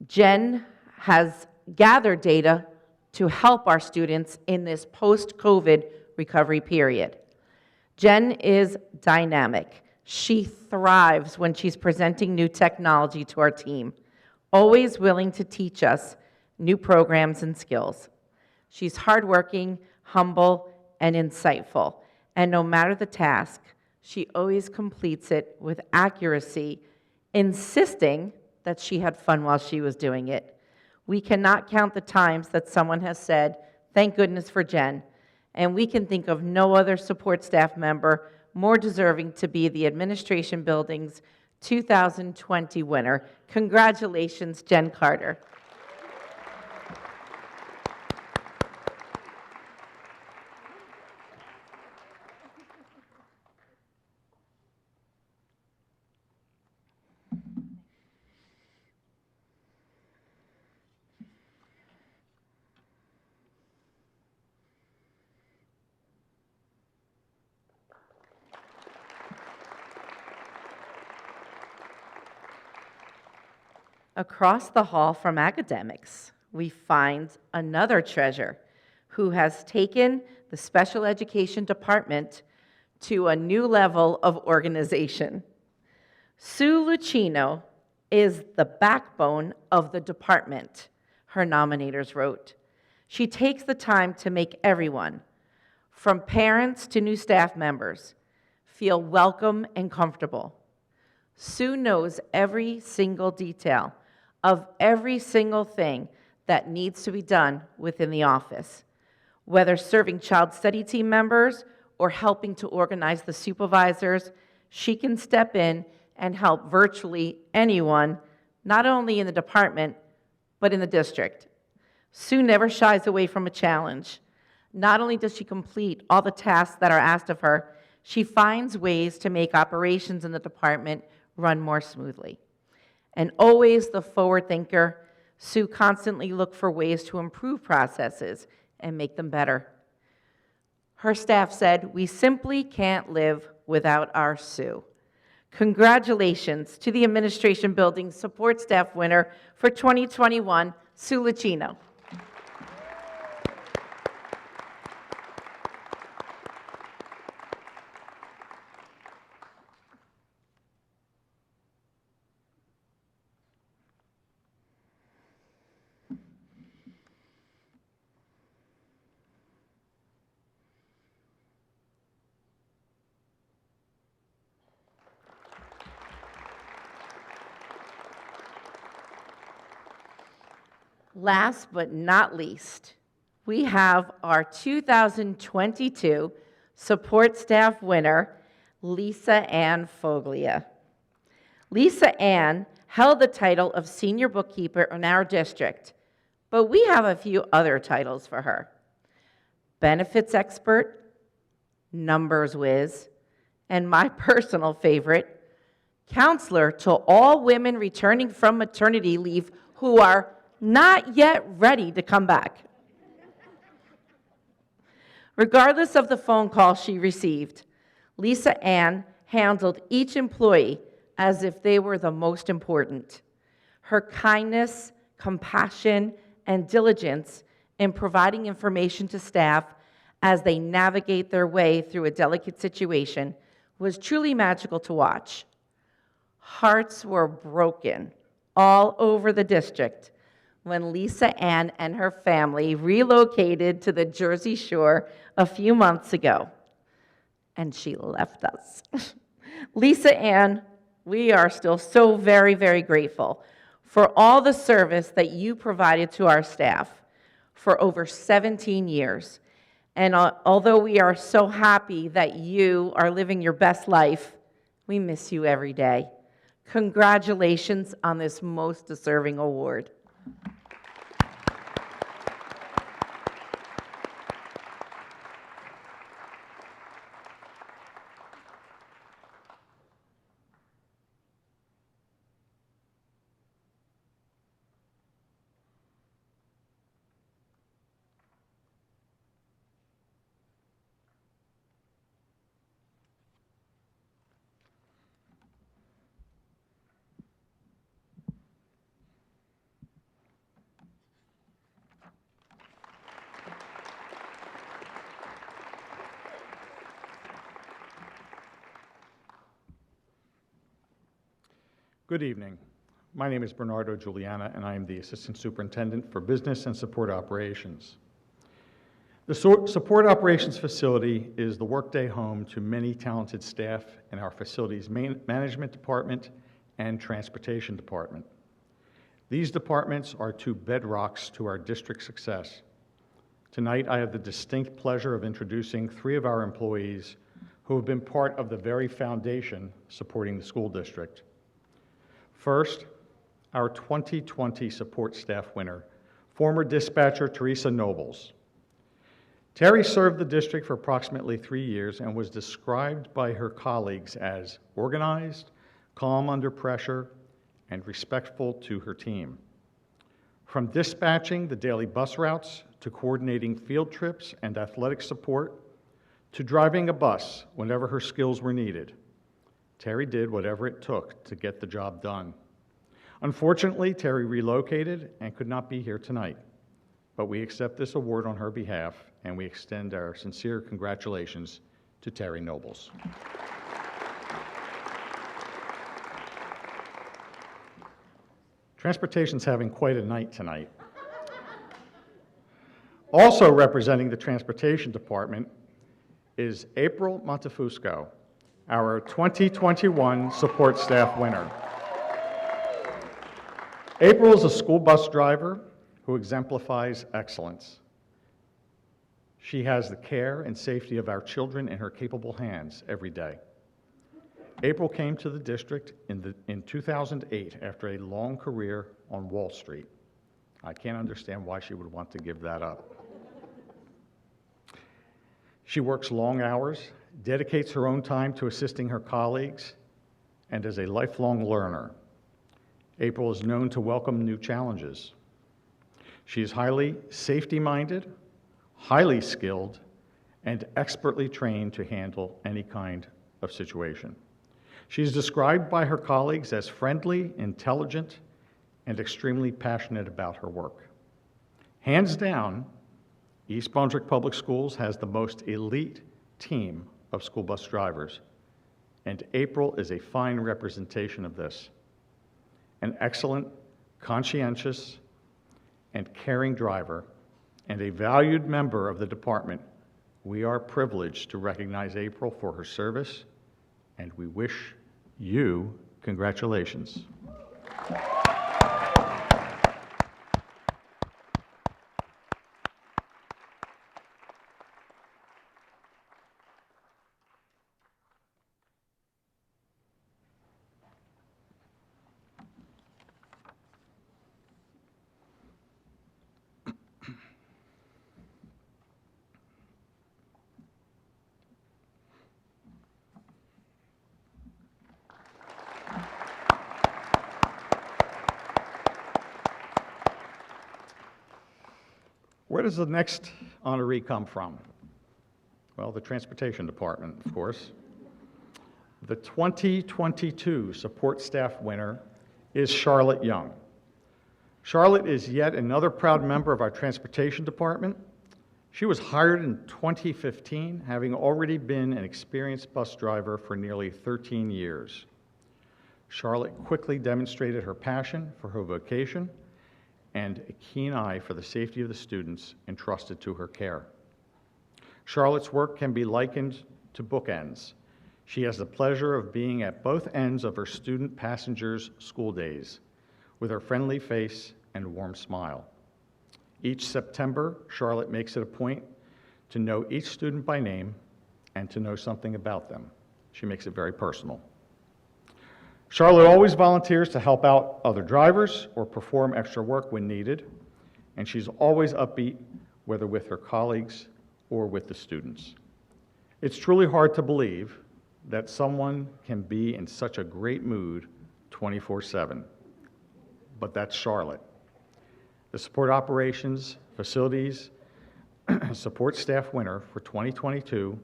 Jen has gathered data to help our students in this post-COVID recovery period. Jen is dynamic. She thrives when she's presenting new technology to our team, always willing to teach us new programs and skills. She's hardworking, humble, and insightful, and no matter the task, she always completes it with accuracy, insisting that she had fun while she was doing it. We cannot count the times that someone has said, "Thank goodness for Jen," and we can think of no other support staff member more deserving to be the Administration Building's 2020 winner. Congratulations, Jen Carter. Across the hall from academics, we find another treasure who has taken the special education department to a new level of organization. Sue Lucchino is the backbone of the department, her nominators wrote. She takes the time to make everyone, from parents to new staff members, feel welcome and comfortable. Sue knows every single detail of every single thing that needs to be done within the office, whether serving child study team members or helping to organize the supervisors. She can step in and help virtually anyone, not only in the department, but in the district. Sue never shies away from a challenge. Not only does she complete all the tasks that are asked of her, she finds ways to make operations in the department run more smoothly. And always the forward thinker, Sue constantly looks for ways to improve processes and make them better. Her staff said, "We simply can't live without our Sue." Congratulations to the Administration Building Support Staff winner for 2021, Sue Lucchino. Last but not least, we have our 2022 Support Staff winner, Lisa Ann Foglia. Lisa Ann held the title of Senior Bookkeeper in our district, but we have a few other titles for her. Benefits Expert, Numbers Whiz, and my personal favorite, Counselor to all women returning from maternity leave who are not yet ready to come back. Regardless of the phone call she received, Lisa Ann handled each employee as if they were the most important. Her kindness, compassion, and diligence in providing information to staff as they navigate their way through a delicate situation was truly magical to watch. Hearts were broken all over the district when Lisa Ann and her family relocated to the Jersey Shore a few months ago, and she left us. Lisa Ann, we are still so very, very grateful for all the service that you provided to our staff for over 17 years. And although we are so happy that you are living your best life, we miss you every day. Congratulations on this most deserving award. Good evening. My name is Bernardo Giuliana, and I am the Assistant Superintendent for Business and Support Operations. The Support Operations Facility is the workday home to many talented staff in our facilities management department and transportation department. These departments are two bedrocks to our district's success. Tonight, I have the distinct pleasure of introducing three of our employees who have been part of the very foundation supporting the school district. First, our 2020 support staff winner, former dispatcher Teresa Nobles. Terry served the district for approximately 3 years and was described by her colleagues as organized, calm under pressure, and respectful to her team. From dispatching the daily bus routes to coordinating field trips and athletic support to driving a bus whenever her skills were needed, Terry did whatever it took to get the job done. Unfortunately, Terry relocated and could not be here tonight, but we accept this award on her behalf, and we extend our sincere congratulations to Terry Nobles. Transportation's having quite a night tonight. Also representing the Transportation Department is April Montefusco, our 2021 support staff winner. April is a school bus driver who exemplifies excellence. She has the care and safety of our children in her capable hands every day. April came to the district in 2008 after a long career on Wall Street. I can't understand why she would want to give that up. She works long hours, dedicates her own time to assisting her colleagues, and is a lifelong learner. April is known to welcome new challenges. She is highly safety-minded, highly skilled, and expertly trained to handle any kind of situation. She is described by her colleagues as friendly, intelligent, and extremely passionate about her work. Hands down, East Brunswick Public Schools has the most elite team of school bus drivers, and April is a fine representation of this. An excellent, conscientious, and caring driver, and a valued member of the department, we are privileged to recognize April for her service, and we wish you congratulations. Where does the next honoree come from? Well, the Transportation Department, of course. The 2022 support staff winner is Charlotte Young. Charlotte is yet another proud member of our Transportation Department. She was hired in 2015, having already been an experienced bus driver for nearly 13 years. Charlotte quickly demonstrated her passion for her vocation and a keen eye for the safety of the students entrusted to her care. Charlotte's work can be likened to bookends. She has the pleasure of being at both ends of her student passengers' school days, with her friendly face and warm smile. Each September, Charlotte makes it a point to know each student by name and to know something about them. She makes it very personal. Charlotte always volunteers to help out other drivers or perform extra work when needed, and she's always upbeat, whether with her colleagues or with the students. It's truly hard to believe that someone can be in such a great mood 24/7, but that's Charlotte. The Support Operations Facilities Support Staff winner for 2022,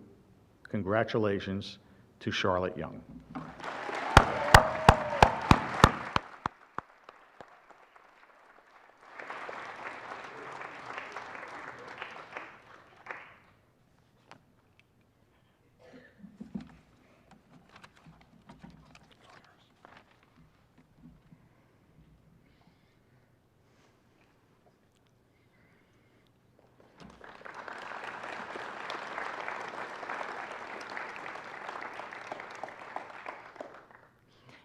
congratulations to Charlotte Young.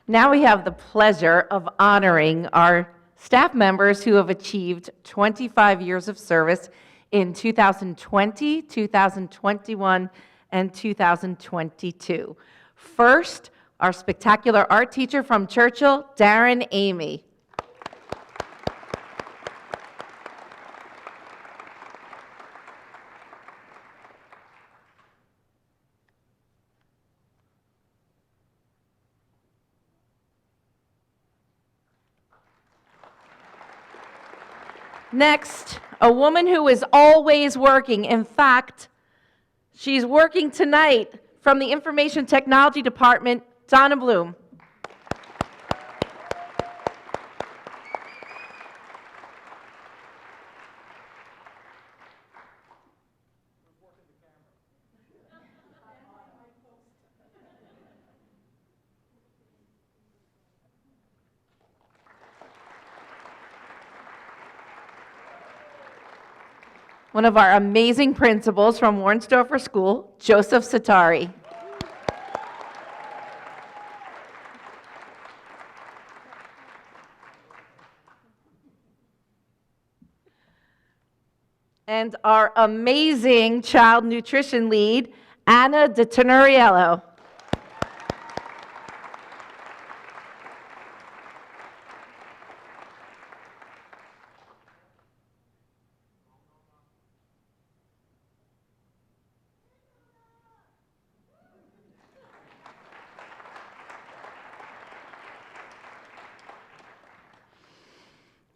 Now we have the pleasure of honoring our staff members who have achieved 25 years of service in 2020, 2021, and 2022. First, our spectacular art teacher from Churchill, Darren Amy. Next, a woman who is always working. In fact, she's working tonight from the Information Technology Department, Donna Bloom. One of our amazing principals from Warnsdorfer School, Joseph Satari. And our amazing child nutrition lead, Anna DiTenoriello.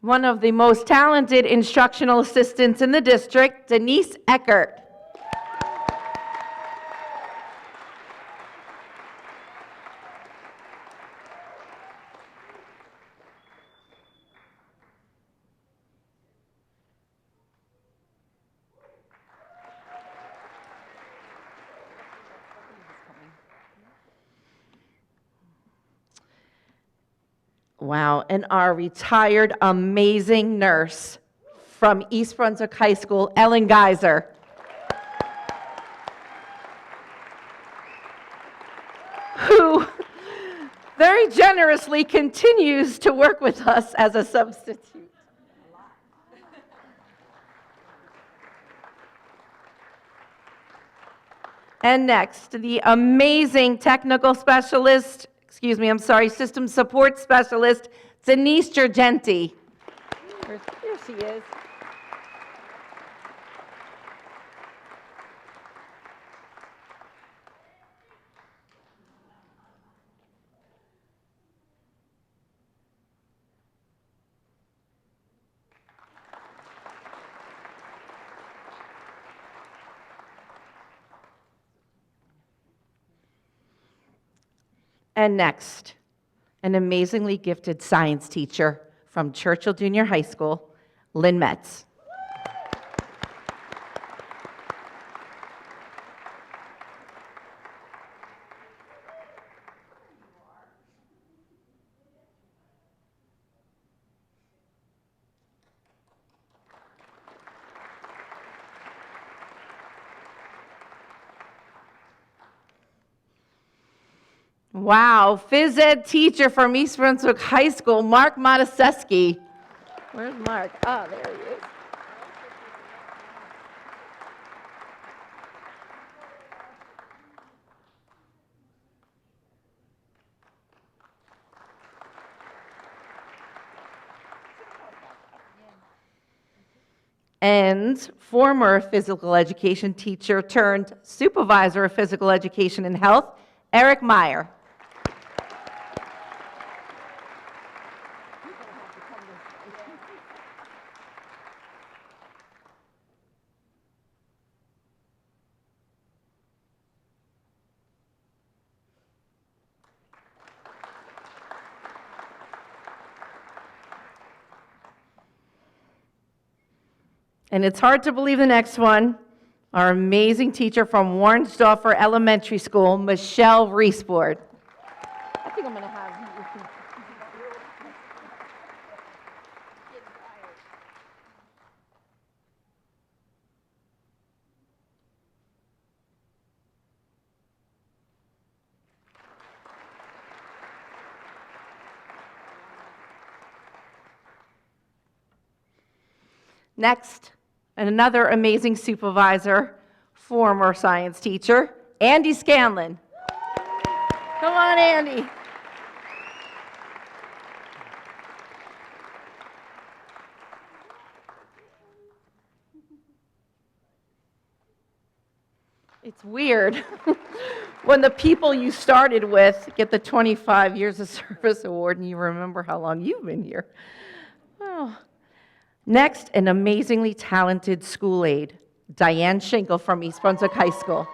One of the most talented instructional assistants in the district, Denise Eckert. Wow, and our retired amazing nurse from East Brunswick High School, Ellen Geiser. Who very generously continues to work with us as a substitute. And next, the amazing technical specialist, system support specialist, Denise Gergenti. Here she is. And next, an amazingly gifted science teacher from Churchill Junior High School, Lynn Metz. Wow, phys ed teacher from East Brunswick High School, Mark Mataseski. Where's Mark? Oh, there he is. And former physical education teacher turned supervisor of physical education and health, Eric Meyer. And it's hard to believe the next one, our amazing teacher from Warnsdorfer Elementary School, Michelle Reesport. I think I'm going to have you. Next, and another amazing supervisor, former science teacher, Andy Scanlon. Come on, Andy. It's weird when the people you started with get the 25 years of service award and you remember how long you've been here. Oh. Next, an amazingly talented school aide, Diane Schinkel from East Brunswick High School.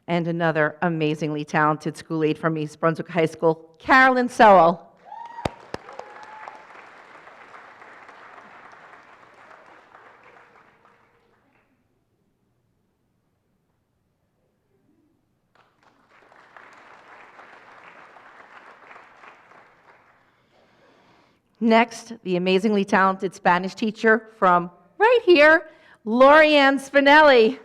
And another amazingly talented school aide from East Brunswick High School, Carolyn Sowell. Next, the amazingly talented Spanish teacher from right here, Lorianne Spinelli.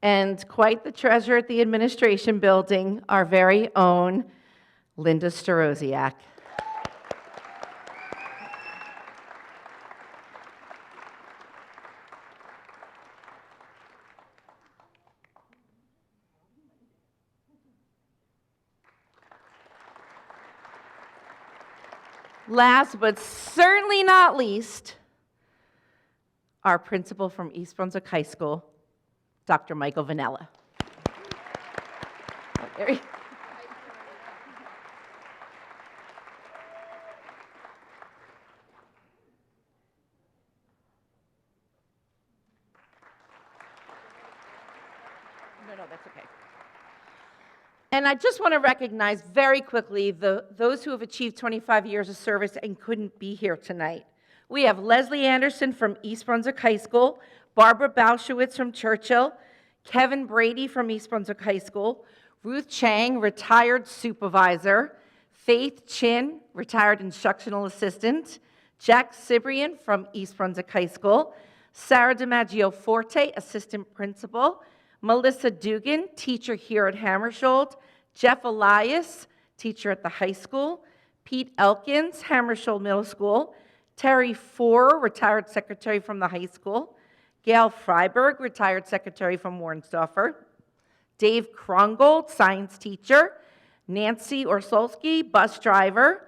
And quite the treasure at the administration building, our very own Linda Starosiak. Last but certainly not least, our principal from East Brunswick High School, Dr. Michael Vanella. Oh, there he- No, that's okay. And I just want to recognize very quickly those who have achieved 25 years of service and couldn't be here tonight. We have Leslie Anderson from East Brunswick High School, Barbara Bauschowitz from Churchill, Kevin Brady from East Brunswick High School, Ruth Chang, retired supervisor, Faith Chin, retired instructional assistant, Jack Cibrian from East Brunswick High School, Sarah DiMaggio Forte, assistant principal, Melissa Dugan, teacher here at Hammersholt, Jeff Elias, teacher at the high school, Pete Elkins, Hammersholt Middle School, Terry Forer, retired secretary from the high school, Gail Freiberg, retired secretary from Warnsdorfer, Dave Krongold, science teacher, Nancy Orsolski, bus driver,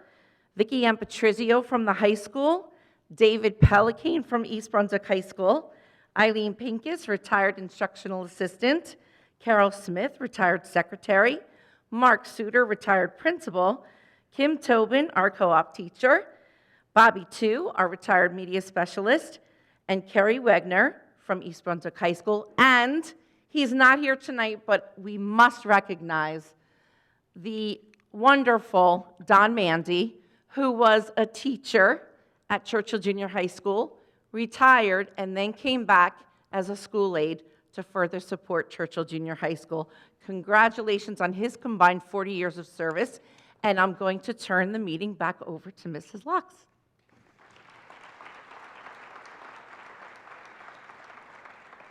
Vicki M. Patrizio from the high school, David Pelikane from East Brunswick High School, Eileen Pincus, retired instructional assistant, Carol Smith, retired secretary, Mark Suter, retired principal, Kim Tobin, our co-op teacher, Bobby Tu, our retired media specialist, and Kerry Wegner from East Brunswick High School. And he's not here tonight, but we must recognize the wonderful Don Mandy, who was a teacher at Churchill Junior High School, retired, and then came back as a school aide to further support Churchill Junior High School. Congratulations on his combined 40 years of service, and I'm going to turn the meeting back over to Mrs. Lux.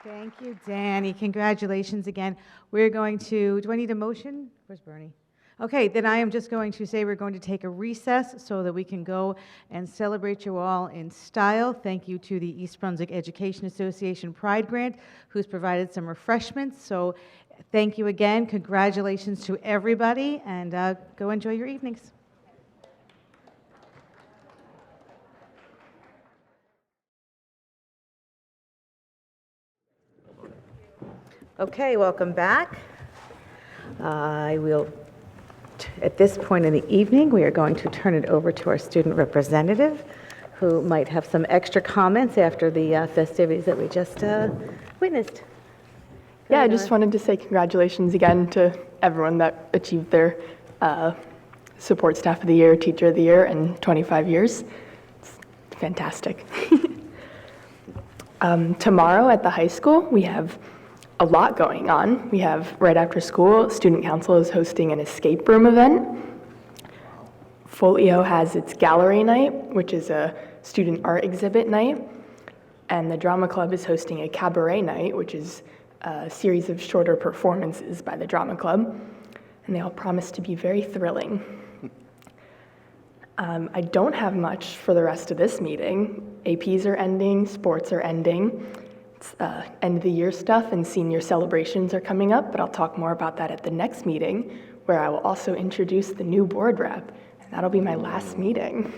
Thank you, Danny. Congratulations again. We're going to, do I need a motion? Where's Bernie? Okay, then I am just going to say we're going to take a recess so that we can go and celebrate you all in style. Thank you to the East Brunswick Education Association Pride Grant, who's provided some refreshments. So thank you again. Congratulations to everybody, and go enjoy your evenings. Okay, welcome back. At this point in the evening, we are going to turn it over to our student representative, who might have some extra comments after the festivities that we just witnessed. Yeah, I just wanted to say congratulations again to everyone that achieved their support staff of the year, teacher of the year in 25 years. It's fantastic. Tomorrow at the high school, we have a lot going on. We have, right after school, Student Council is hosting an escape room event. Folio has its gallery night, which is a student art exhibit night. And the Drama Club is hosting a cabaret night, which is a series of shorter performances by the Drama Club. And they all promise to be very thrilling. I don't have much for the rest of this meeting. APs are ending, sports are ending. End of the year stuff and senior celebrations are coming up, but I'll talk more about that at the next meeting, where I will also introduce the new board rep, and that'll be my last meeting.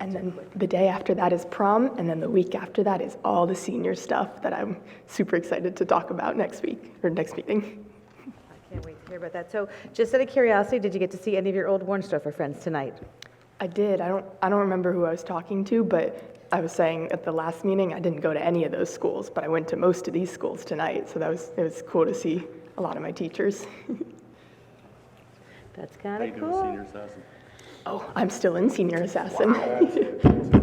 And then the day after that is prom, and then the week after that is all the senior stuff that I'm super excited to talk about next week, or next meeting. I can't wait to hear about that. So just out of curiosity, did you get to see any of your old Warnsdorfer friends tonight? I did. I don't remember who I was talking to, but I was saying at the last meeting, I didn't go to any of those schools, but I went to most of these schools tonight, so it was cool to see a lot of my teachers. That's kind of cool. Oh, I'm still in Senior Assassin.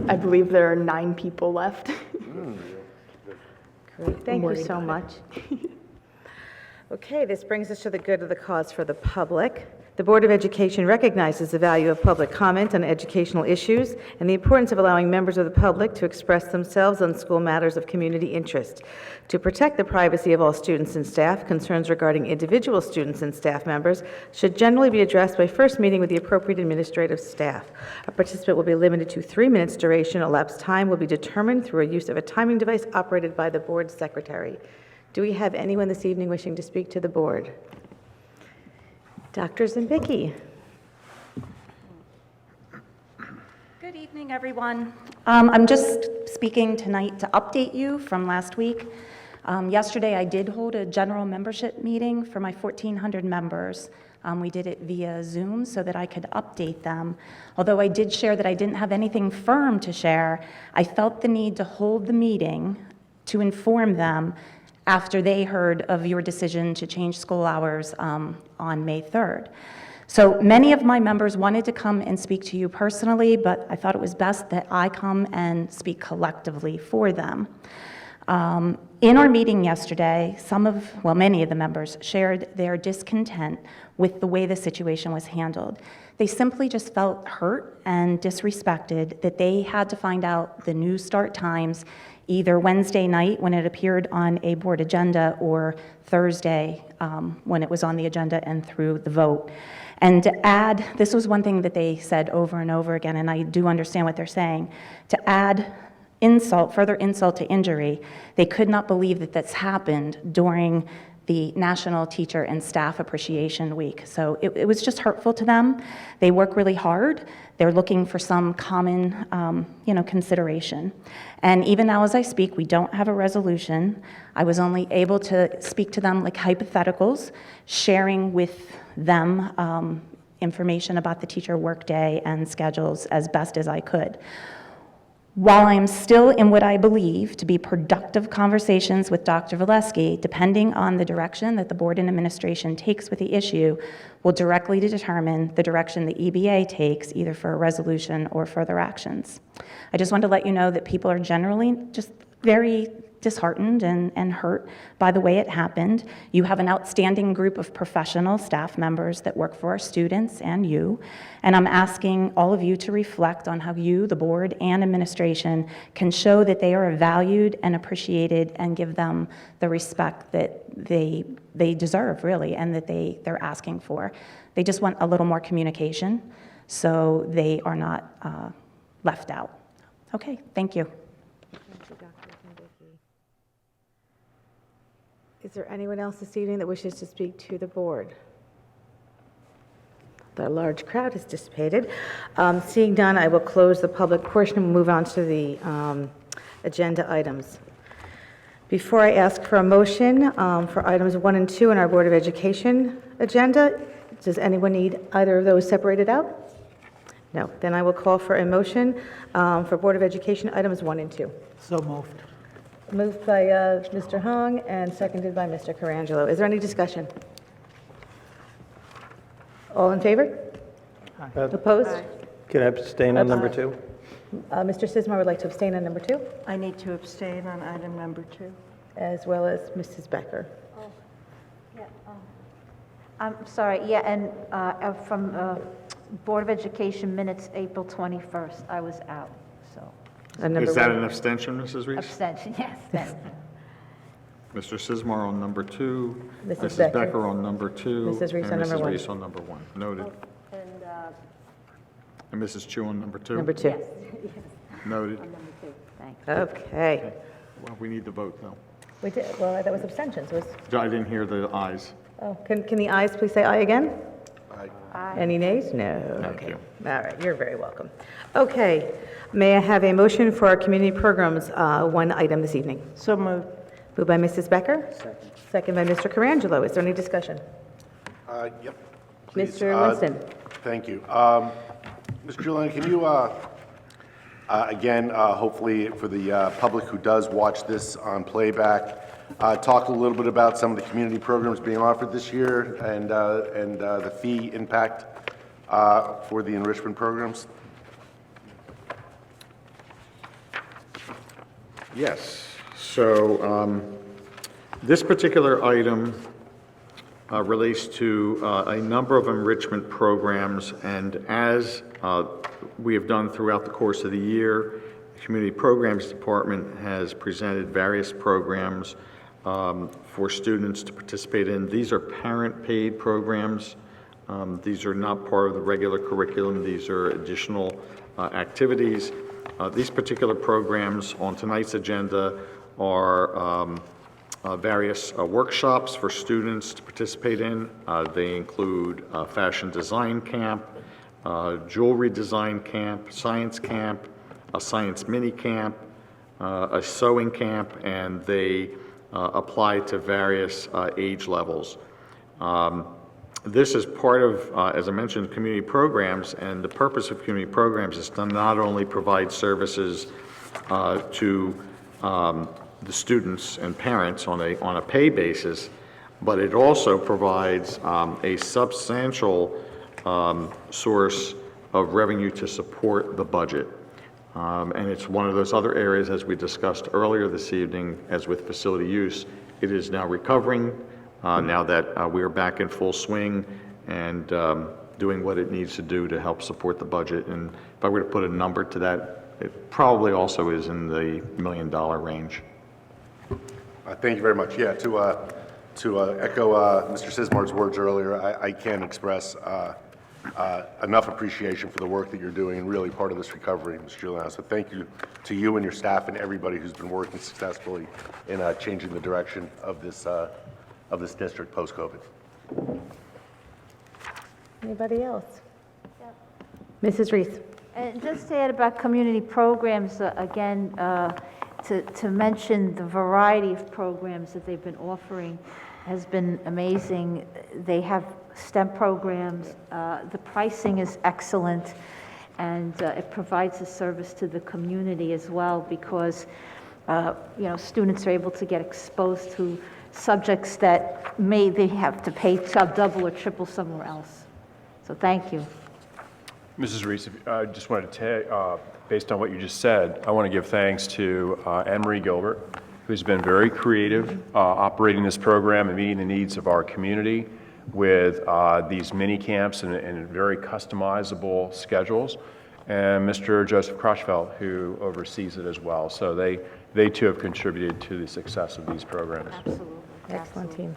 I believe there are 9 people left. Great, thank you so much. Okay, this brings us to the good of the cause for the public. The Board of Education recognizes the value of public comment on educational issues and the importance of allowing members of the public to express themselves on school matters of community interest. To protect the privacy of all students and staff, concerns regarding individual students and staff members should generally be addressed by first meeting with the appropriate administrative staff. A participant will be limited to 3 minutes duration. Elapsed time will be determined through a use of a timing device operated by the board secretary. Do we have anyone this evening wishing to speak to the board? Dr. Zimbicki. Good evening, everyone. I'm just speaking tonight to update you from last week. Yesterday, I did hold a general membership meeting for my 1,400 members. We did it via Zoom so that I could update them. Although I did share that I didn't have anything firm to share, I felt the need to hold the meeting to inform them after they heard of your decision to change school hours on May 3rd. So many of my members wanted to come and speak to you personally, but I thought it was best that I come and speak collectively for them. In our meeting yesterday, many of the members shared their discontent with the way the situation was handled. They simply just felt hurt and disrespected that they had to find out the new start times either Wednesday night when it appeared on a board agenda or Thursday when it was on the agenda and through the vote. And to add, this was one thing that they said over and over again, and I do understand what they're saying, to add further insult to injury, they could not believe that this happened during the National Teacher and Staff Appreciation Week. So it was just hurtful to them. They work really hard. They're looking for some common, consideration. And even now as I speak, we don't have a resolution. I was only able to speak to them like hypotheticals, sharing with them information about the teacher workday and schedules as best as I could. While I'm still in what I believe to be productive conversations with Dr. Valesky, depending on the direction that the board and administration takes with the issue, will directly determine the direction the EBA takes, either for a resolution or further actions. I just want to let you know that people are generally just very disheartened and hurt by the way it happened. You have an outstanding group of professional staff members that work for our students and you, and I'm asking all of you to reflect on how you, the board and administration, can show that they are valued and appreciated and give them the respect that they deserve, really, and that they're asking for. They just want a little more communication so they are not left out. Okay, thank you. Is there anyone else this evening that wishes to speak to the board? The large crowd has dissipated. Seeing none, I will close the public portion and move on to the agenda items. Before I ask for a motion for items 1 and 2 in our Board of Education agenda, does anyone need either of those separated out? No. Then I will call for a motion for Board of Education items 1 and 2. So moved. Moved by Mr. Hong and seconded by Mr. Carangelo. Is there any discussion? All in favor? Opposed? Can I abstain on number 2? Mr. Sismar would like to abstain on number 2, I need to abstain on item number 2. as well as Mrs. Becker. I'm sorry, yeah, and from Board of Education minutes, April 21st, I was out, so. Is that an abstention, Mrs. Reese? Abstention, yes, thank you. Mr. Sismar on number 2. Mrs. Becker on number 2. Mrs. Reese on number 1. And Mrs. Reese on number 1. Noted. And Mrs. Chu on number 2. Number 2. Noted. Thanks. Okay. Well, we need the vote, though. We did, well, that was abstentions. I didn't hear the ayes. Oh, can the ayes please say aye again? Aye. Any nays? No. Thank Okay. you. All right, you're very welcome. Okay, may I have a motion for our community programs, one item this evening? So moved. Moved by Mrs. Becker? Second by Mr. Carangelo. Is there any discussion? Yep. Please. Mr. Winston? Thank you. Mr. Julian, can you, again, hopefully for the public who does watch this on playback, talk a little bit about some of the community programs being offered this year and the fee impact for the enrichment programs? Yes. So this particular item relates to a number of enrichment programs, and as we have done throughout the course of the year, the Community Programs Department has presented various programs for students to participate in. These are parent-paid programs. These are not part of the regular curriculum. These are additional activities. These particular programs on tonight's agenda are various workshops for students to participate in. They include fashion design camp, jewelry design camp, science camp, a science mini camp, a sewing camp, and they apply to various age levels. This is part of, as I mentioned, community programs, and the purpose of community programs is to not only provide services to the students and parents on a pay basis, but it also provides a substantial source of revenue to support the budget. And it's one of those other areas, as we discussed earlier this evening, as with facility use, it is now recovering now that we are back in full swing and doing what it needs to do to help support the budget. And if I were to put a number to that, it probably also is in the $1 million range. Thank you very much. Yeah, to echo Mr. Sismar's words earlier, I can't express enough appreciation for the work that you're doing and really part of this recovery, Mr. Giuliano. So thank you to you and your staff and everybody who's been working successfully in changing the direction of this district post-COVID. Anybody else? Mrs. Reese? And just to add about community programs, again, to mention the variety of programs that they've been offering has been amazing. They have STEM programs. The pricing is excellent, and it provides a service to the community as well because, students are able to get exposed to subjects that they have to pay double or triple somewhere else. So thank you. Mrs. Reese, I just wanted to based on what you just said, I want to give thanks to Anne Marie Gilbert, who's been very creative operating this program and meeting the needs of our community with these mini camps and very customizable schedules, and Mr. Joseph Kroschfeld, who oversees it as well. So they too have contributed to the success of these programs. Absolutely. Excellent team.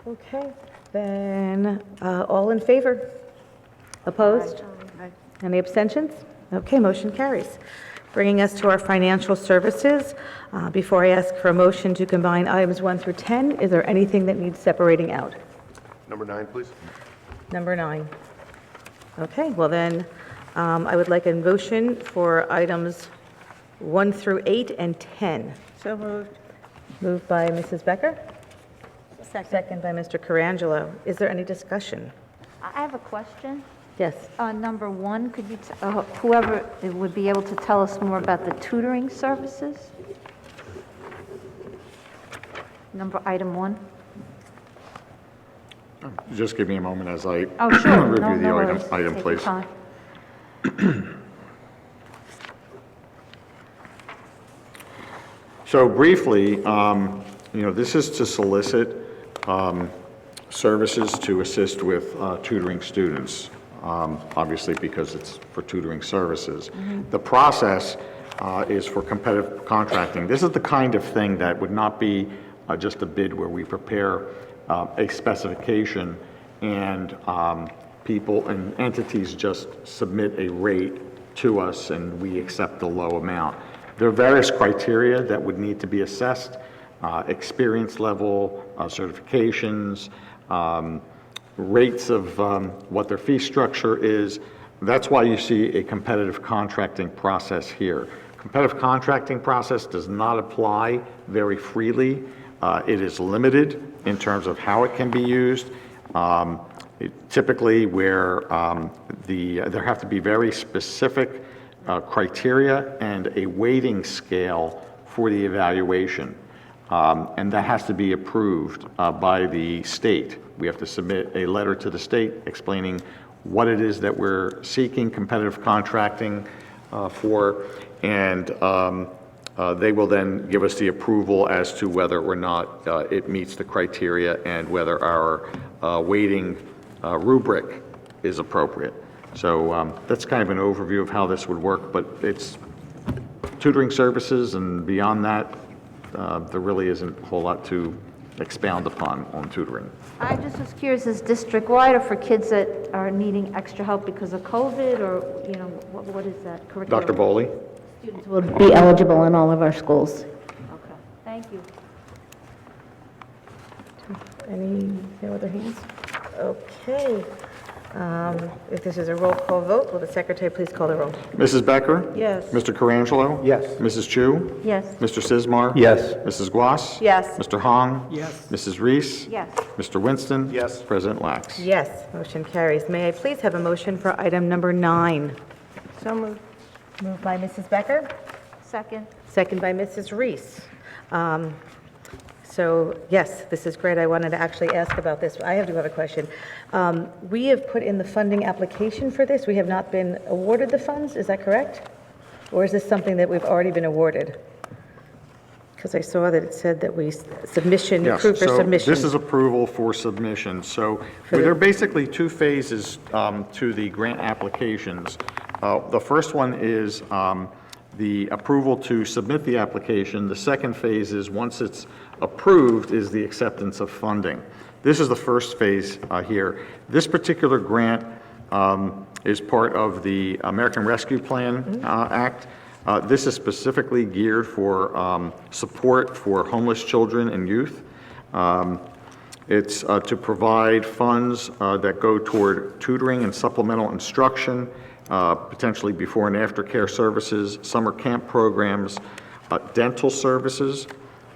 Okay, then, all in favor? Opposed? Any abstentions? Okay, motion carries. Bringing us to our financial services. Before I ask for a motion to combine items 1 through 10, is there anything that needs separating out? Number 9, please. Number 9. Okay, well then, I would like a motion for items 1 through 8 and 10. So moved. Moved by Mrs. Becker. Second by Mr. Carangelo. Is there any discussion? I have a question. Yes. Number 1, could you, whoever would be able to tell us more about the tutoring services? Item 1. Just give me a moment as I Oh, sure. review the worries. item, Take your please. time. So briefly, this is to solicit services to assist with tutoring students, obviously because it's for tutoring services. The process is for competitive contracting. This is the kind of thing that would not be just a bid where we prepare a specification and people and entities just submit a rate to us and we accept the low amount. There are various criteria that would need to be assessed, experience level, certifications, rates of what their fee structure is. That's why you see a competitive contracting process here. Competitive contracting process does not apply very freely. It is limited in terms of how it can be used. Typically where there have to be very specific criteria and a weighting scale for the evaluation. And that has to be approved by the state. We have to submit a letter to the state explaining what it is that we're seeking competitive contracting for, and they will then give us the approval as to whether or not it meets the criteria and whether our weighting rubric is appropriate. So that's kind of an overview of how this would work, but it's tutoring services, and beyond that, there really isn't a whole lot to expound upon on tutoring. I just was curious, is district-wide or for kids that are needing extra help because of COVID, or, what is that curriculum? Dr. Bowley? Students will be eligible in all of our schools. Okay, thank you. No other hands? Okay. If this is a roll call vote, will the secretary please call the roll? Mrs. Becker? Yes. Mr. Carangelo? Yes. Mrs. Chu? Yes. Mr. Sismar? Yes. Mrs. Guas? Yes. Mr. Hong? Yes. Mrs. Reese? Yes. Mr. Winston? Yes. President Lax? Yes, motion carries. May I please have a motion for item number 9? So moved. Moved by Mrs. Becker, Second. second by Mrs. Reese. So, yes, this is great. I wanted to actually ask about this. I do have a question. We have put in the funding application for this. We have not been awarded the funds, is that correct? Or is this something that we've already been awarded? Because I saw that it said that we submission, Yes, approved for so submission. this is approval for submission. So there are basically 2 phases to the grant applications. The first one is the approval to submit the application. The second phase is, once it's approved, is the acceptance of funding. This is the first phase here. This particular grant is part of the American Rescue Plan Act. This is specifically geared for support for homeless children and youth. It's to provide funds that go toward tutoring and supplemental instruction, potentially before and after care services, summer camp programs, dental services,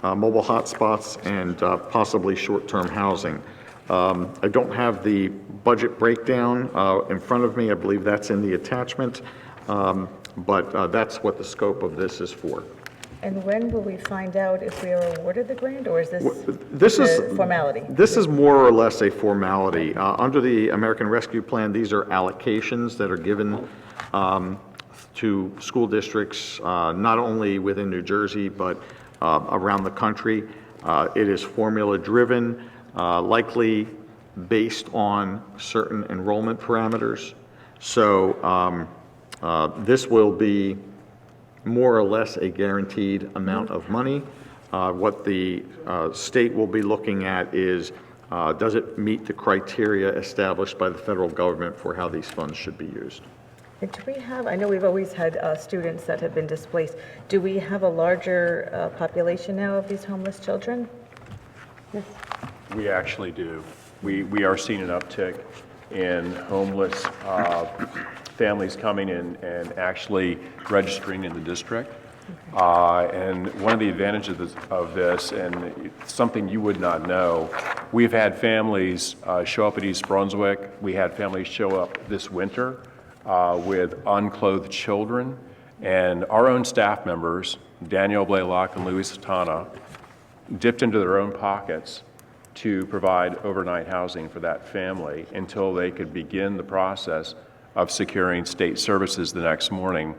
mobile hotspots, and possibly short-term housing. I don't have the budget breakdown in front of me. I believe that's in the attachment, but that's what the scope of this is for. And when will we find out if we are awarded the grant, or is this This a is formality? This is more or less a formality. Under the American Rescue Plan, these are allocations that are given to school districts, not only within New Jersey, but around the country. It is formula-driven, likely based on certain enrollment parameters. So this will be more or less a guaranteed amount of money. What the state will be looking at is, does it meet the criteria established by the federal government for how these funds should be used? And do we have, I know we've always had students that have been displaced. Do we have a larger population now of these homeless children? Yes. We actually do. We are seeing an uptick in homeless families coming in and actually registering in the district. And one of the advantages of this, and something you would not know, we've had families show up at East Brunswick. We had families show up this winter with unclothed children. And our own staff members, Danielle Blaylock and Louis Satana, dipped into their own pockets to provide overnight housing for that family until they could begin the process of securing state services the next morning.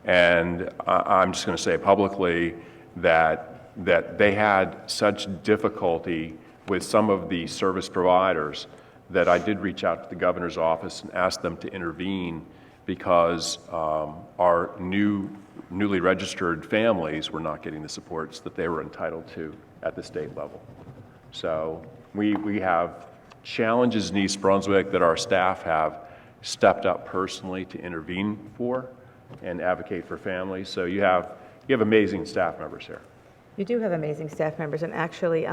And I'm just going to say publicly that they had such difficulty with some of the service providers that I did reach out to the governor's office and ask them to intervene, because our newly registered families were not getting the supports that they were entitled to at the state level. So we have challenges in East Brunswick that our staff have stepped up personally to intervene for and advocate for families. So you have amazing staff members here. You do have amazing staff members, and actually,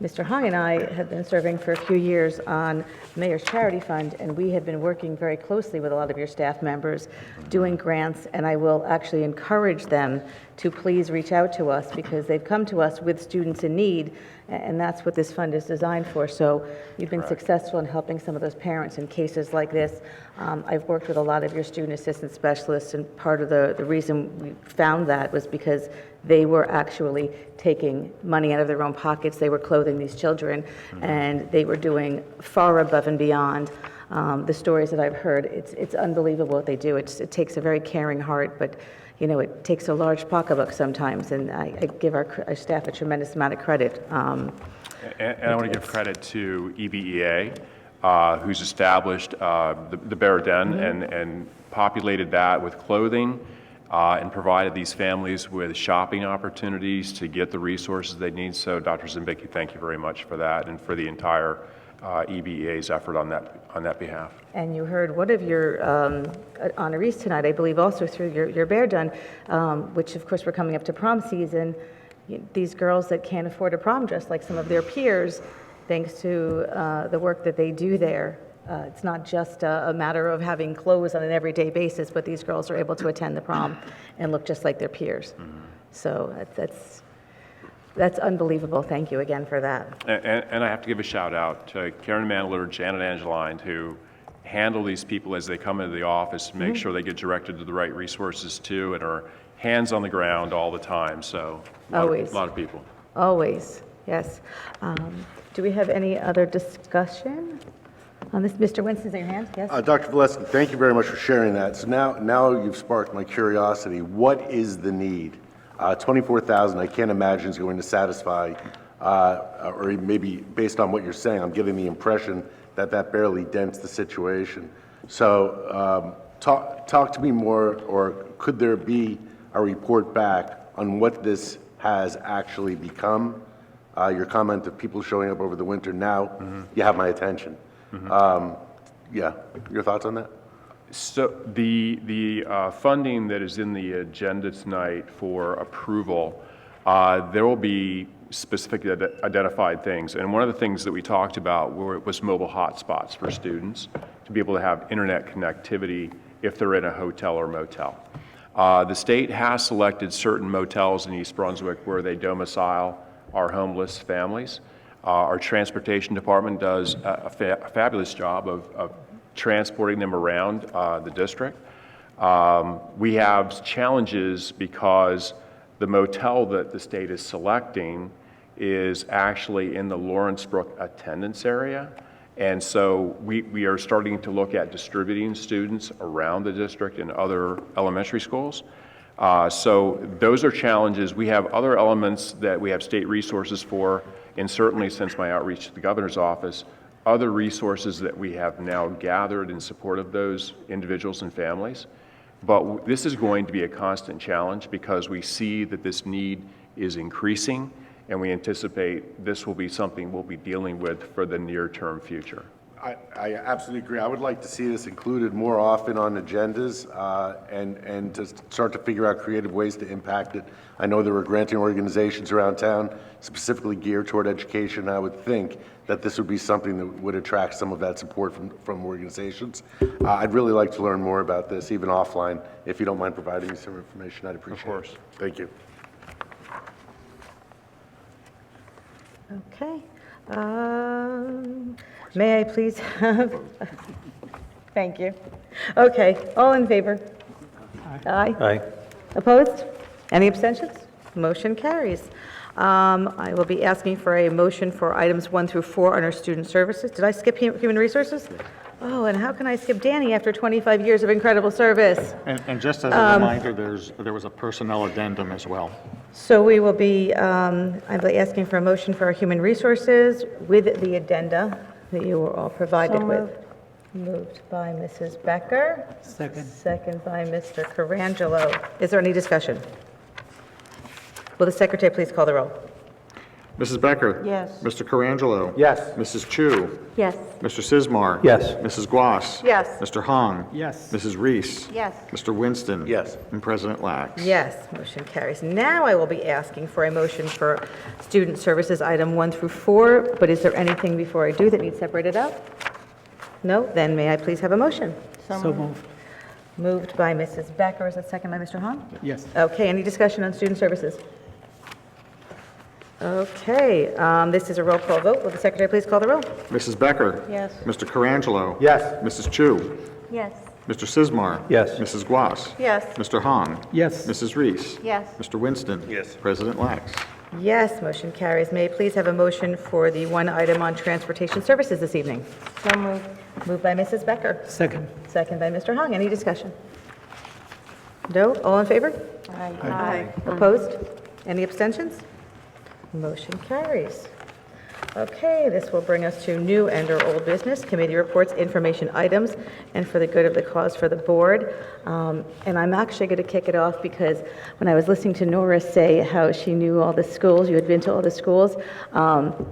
Mr. Hung and I have been serving for a few years on Mayor's Charity Fund, and we have been working very closely with a lot of your staff members, doing grants, and I will actually encourage them to please reach out to us, because they've come to us with students in need, and that's what this fund is designed for. So you've been successful in helping some of those parents in cases like this. I've worked with a lot of your student assistance specialists, and part of the reason we found that was because they were actually taking money out of their own pockets. They were clothing these children, and they were doing far above and beyond. The stories that I've heard, it's unbelievable what they do. It takes a very caring heart, but you know, it takes a large pocketbook sometimes, and I give our staff a tremendous amount of credit. And I want to give credit to EBEA, who's established the Bear Den and populated that with clothing and provided these families with shopping opportunities to get the resources they need. So Dr. Zimbicki, thank you very much for that and for the entire EBEA's effort on that behalf. And you heard one of your honorees tonight, I believe also through your Bear Den, which of course we're coming up to prom season. These girls that can't afford a prom dress like some of their peers, thanks to the work that they do there. It's not just a matter of having clothes on an everyday basis, but these girls are able to attend the prom and look just like their peers. So that's unbelievable. Thank you again for that. And I have to give a shout out to Karen Mandler, Janet Angeline, who handle these people as they come into the office and make sure they get directed to the right resources too, and are hands on the ground all the time. So a lot of people. Always, yes. Do we have any other discussion on this? Mr. Winston's in your hands, yes? Dr. Valesky, thank you very much for sharing that. So now you've sparked my curiosity. What is the need? 24,000, I can't imagine is going to satisfy, or maybe based on what you're saying, I'm getting the impression that barely dents the situation. So talk to me more, or could there be a report back on what this has actually become? Your comment of people showing up over the winter, now you have my attention. Yeah, your thoughts on that? So the funding that is in the agenda tonight for approval, there will be specific identified things. And one of the things that we talked about was mobile hotspots for students to be able to have internet connectivity if they're in a hotel or motel. The state has selected certain motels in East Brunswick where they domicile our homeless families. Our transportation department does a fabulous job of transporting them around the district. We have challenges because the motel that the state is selecting is actually in the Lawrence Brook attendance area. And so we are starting to look at distributing students around the district in other elementary schools. So those are challenges. We have other elements that we have state resources for, and certainly since my outreach to the governor's office, other resources that we have now gathered in support of those individuals and families. But this is going to be a constant challenge because we see that this need is increasing, and we anticipate this will be something we'll be dealing with for the near-term future. I absolutely agree. I would like to see this included more often on agendas and to start to figure out creative ways to impact it. I know there are granting organizations around town specifically geared toward education. I would think that this would be something that would attract some of that support from organizations. I'd really like to learn more about this, even offline. If you don't mind providing me some information, I'd appreciate it. Of course. Thank you. Okay. May I please have, thank you. Okay, all in favor? Aye. Aye. Opposed? Any abstentions? Motion carries. I will be asking for a motion for items 1 through 4 under student services. Did I skip human resources? Oh, and how can I skip Danny after 25 years of incredible service? And just as a reminder, there was a personnel addendum as well. So we will be, I'll be asking for a motion for our human resources with the addenda that you were all provided with. Moved by Mrs. Becker. Second. Second by Mr. Carangelo. Is there any discussion? Will the secretary please call the roll? Mrs. Becker? Yes. Mr. Carangelo? Yes. Mrs. Chu? Yes. Mr. Sismar? Yes. Mrs. Guas? Yes. Mr. Hong? Yes. Mrs. Reese? Yes. Mr. Winston? Yes. And President Lax? Yes, motion carries. Now I will be asking for a motion for student services item 1 through 4, but is there anything before I do that needs separated out? No? Then may I please have a motion? So moved. Moved by Mrs. Becker. Is that second by Mr. Hahn? Yes. Okay, any discussion on student services? Okay, this is a roll call vote. Will the secretary please call the roll? Mrs. Becker? Yes. Mr. Carangelo? Yes. Mrs. Chu? Yes. Mr. Sismar? Yes. Mrs. Guas? Yes. Mr. Hong? Yes. Mrs. Reese? Yes. Mr. Winston? Yes. President Lax? Yes, motion carries. May I please have a motion for the one item on transportation services this evening? So moved. Moved by Mrs. Becker. Second. Second by Mr. Hong. Any discussion? No? All in favor? Aye. Opposed? Any abstentions? Motion carries. Okay, this will bring us to new and/or old business, committee reports, information items, and for the good of the cause for the board. And I'm actually going to kick it off because when I was listening to Nora say how she knew all the schools, you had been to all the schools,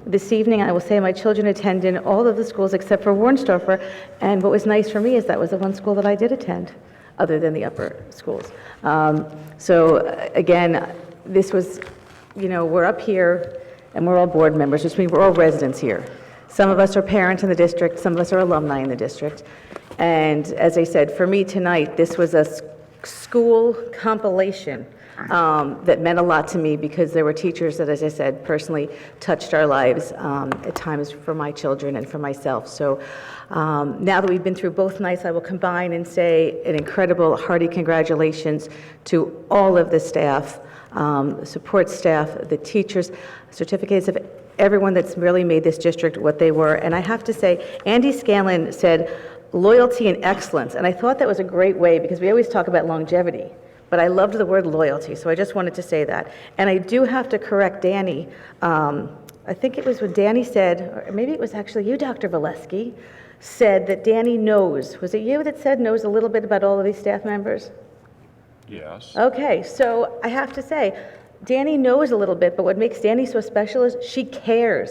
this evening I will say my children attended all of the schools except for Warnsdorfer, and what was nice for me is that was the one school that I did attend, other than the upper schools. So again, this was, you know, we're up here and we're all board members, which means we're all residents here. Some of us are parents in the district, some of us are alumni in the district. And as I said, for me tonight, this was a school compilation that meant a lot to me because there were teachers that, as I said, personally touched our lives at times for my children and for myself. So now that we've been through both nights, I will combine and say an incredible hearty congratulations to all of the staff, the support staff, the teachers, certificates of everyone that's really made this district what they were. And I have to say, Andy Scanlon said loyalty and excellence, and I thought that was a great way because we always talk about longevity, but I loved the word loyalty, so I just wanted to say that. And I do have to correct Danny. I think it was when Danny said, or maybe it was actually you, Dr. Valesky, said that Danny knows. Was it you that said knows a little bit about all of these staff members? Yes. Okay, so I have to say, Danny knows a little bit, but what makes Danny so special is she cares.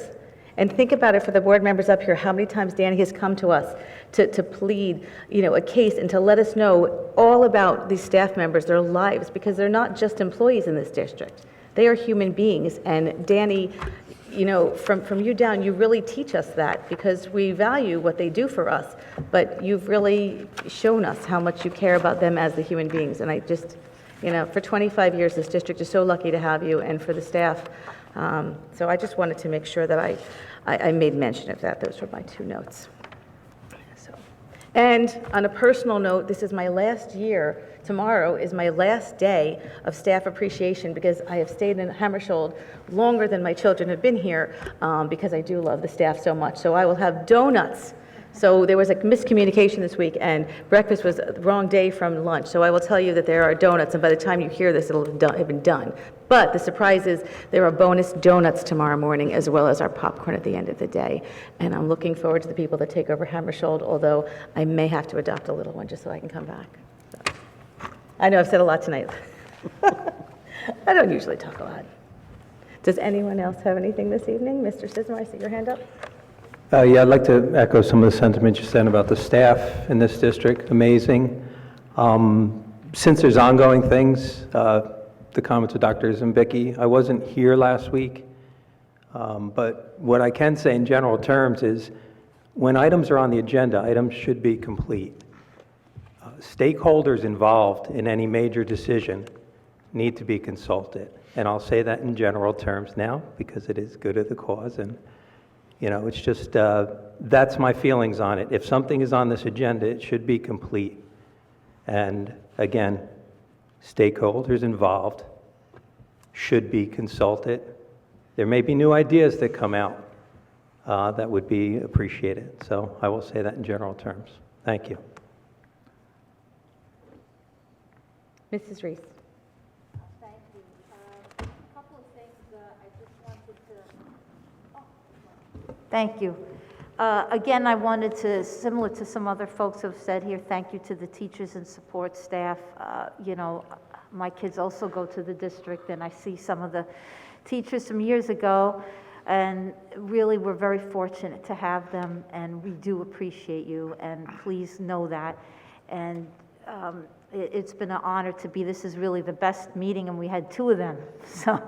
And think about it for the board members up here, how many times Danny has come to us to plead, you know, a case and to let us know all about these staff members, their lives, because they're not just employees in this district. They are human beings, and Danny, you know, from you down, you really teach us that because we value what they do for us, but you've really shown us how much you care about them as the human beings. And I just, you know, for 25 years, this district is so lucky to have you, and for the staff, So I just wanted to make sure that I made mention of that. Those were my two notes. And on a personal note, this is my last year. Tomorrow is my last day of staff appreciation because I have stayed in Hammersholt longer than my children have been here because I do love the staff so much. So I will have donuts. So there was a miscommunication this week, and breakfast was the wrong day from lunch. So I will tell you that there are donuts, and by the time you hear this, it'll have been done. But the surprise is there are bonus donuts tomorrow morning, as well as our popcorn at the end of the day. And I'm looking forward to the people that take over Hammersholt, although I may have to adopt a little one just so I can come back. So. I know I've said a lot tonight. I don't usually talk a lot. Does anyone else have anything this evening? Mr. Sismar, I see your hand up. Yeah, I'd like to echo some of the sentiments you said about the staff in this district. Amazing. Since there's ongoing things, the comments of Dr. Zambicki, I wasn't here last week, but what I can say in general terms is when items are on the agenda, items should be complete. Stakeholders involved in any major decision need to be consulted. And I'll say that in general terms now because it is good of the cause. And you know, it's just, that's my feelings on it. If something is on this agenda, it should be complete. And again, stakeholders involved should be consulted. There may be new ideas that come out that would be appreciated. So I will say that in general terms. Thank you. Mrs. Reese. Thank you. A couple of things I just wanted to... Thank you. Again, I wanted to, similar to some other folks have said here, thank you to the teachers and support staff. You know, my kids also go to the district, and I see some of the teachers from years ago, and really we're very fortunate to have them, and we do appreciate you, and please know that. And it's been an honor to be, this is really the best meeting, and we had two of them. So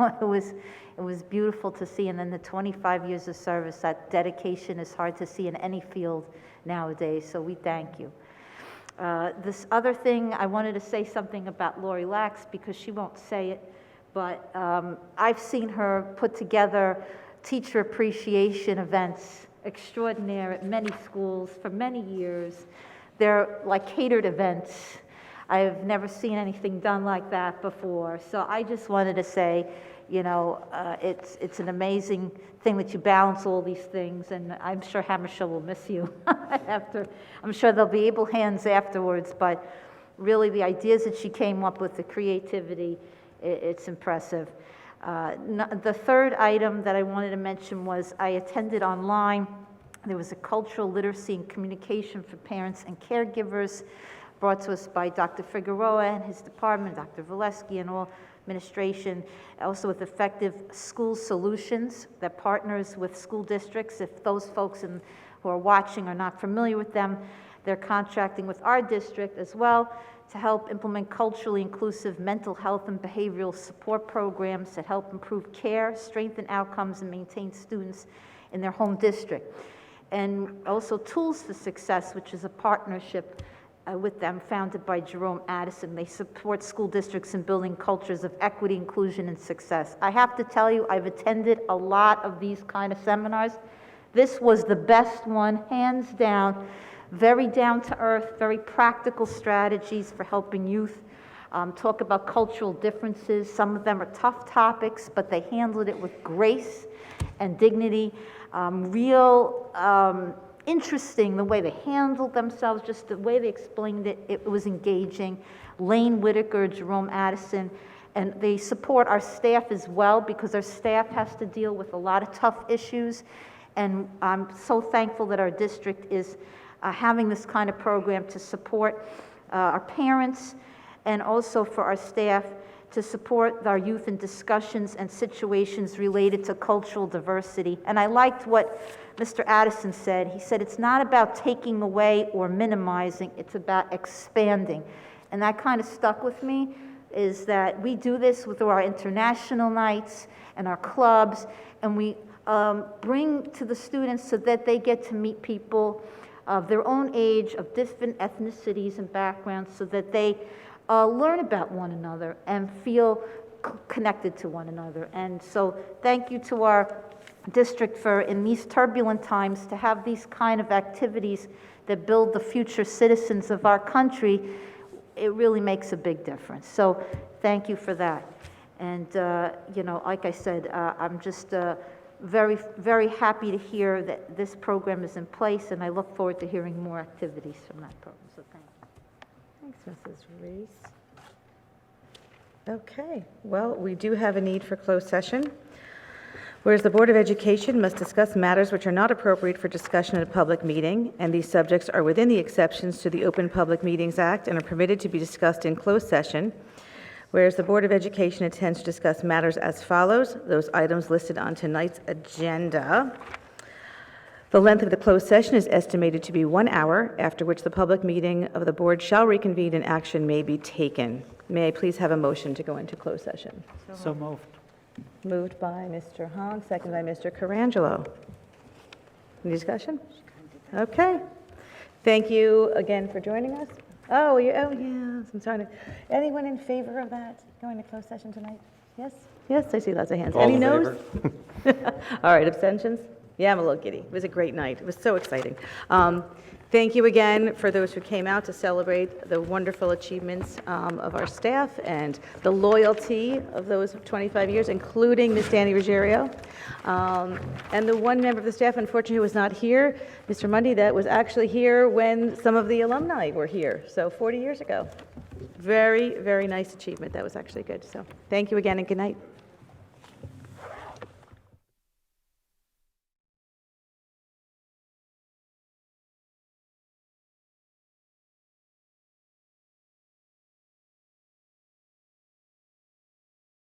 it was beautiful to see, and then the 25 years of service, that dedication is hard to see in any field nowadays, so we thank you. This other thing, I wanted to say something about Lori Lax, because she won't say it, but I've seen her put together teacher appreciation events extraordinaire at many schools for many years. They're like catered events. I've never seen anything done like that before. So I just wanted to say, you know, it's an amazing thing that you balance all these things, and I'm sure Hammersholt will miss you after. I'm sure there'll be able hands afterwards, but really the ideas that she came up with, the creativity, it's impressive. The third item that I wanted to mention was I attended online. There was a cultural literacy and communication for parents and caregivers brought to us by Dr. Figueroa and his department, Dr. Valesky and all administration, also with Effective School Solutions that partners with school districts. If those folks who are watching are not familiar with them, they're contracting with our district as well to help implement culturally inclusive mental health and behavioral support programs that help improve care, strengthen outcomes, and maintain students in their home district. And also Tools for Success, which is a partnership with them, founded by Jerome Addison. They support school districts in building cultures of equity, inclusion, and success. I have to tell you, I've attended a lot of these kind of seminars. This was the best one, hands down. Very down to earth, very practical strategies for helping youth talk about cultural differences. Some of them are tough topics, but they handled it with grace and dignity. Interesting the way they handled themselves, just the way they explained it. It was engaging. Lane Whitaker, Jerome Addison, and they support our staff as well because our staff has to deal with a lot of tough issues. And I'm so thankful that our district is having this kind of program to support our parents and also for our staff to support our youth in discussions and situations related to cultural diversity. And I liked what Mr. Addison said. He said, it's not about taking away or minimizing, it's about expanding. And that kind of stuck with me, is that we do this with our international nights and our clubs, and we bring to the students so that they get to meet people of their own age, of different ethnicities and backgrounds, so that they learn about one another and feel connected to one another. And so thank you to our district for, in these turbulent times, to have these kind of activities that build the future citizens of our country. It really makes a big difference. So thank you for that. And, like I said, I'm just very, very happy to hear that this program is in place, and I look forward to hearing more activities from that program. So thank you. Thanks, Mrs. Reese. Okay, well, we do have a need for closed session. Whereas the Board of Education must discuss matters which are not appropriate for discussion at a public meeting, and these subjects are within the exceptions to the Open Public Meetings Act and are permitted to be discussed in closed session. Whereas the Board of Education intends to discuss matters as follows, those items listed on tonight's agenda. The length of the closed session is estimated to be 1 hour, after which the public meeting of the board shall reconvene and action may be taken. May I please have a motion to go into closed session? So moved. Moved by Mr. Hahn, seconded by Mr. Carangelo. Any discussion? Okay. Thank you again for joining us. Oh, yes, I'm sorry. Anyone in favor of that, going to closed session tonight? Yes? Yes, I see lots of hands. All Any in noes? All right, abstentions? Yeah, I'm a little giddy. It was a great night. It was so exciting. Thank you again for those who came out to celebrate the wonderful achievements of our staff and the loyalty of those 25 years, including Ms. Danny Ruggiero. And the one member of the staff, unfortunately, who was not here, Mr. Mundy, that was actually here when some of the alumni were here, so 40 years ago. Very, very nice achievement. That was actually good. So thank you again and good night.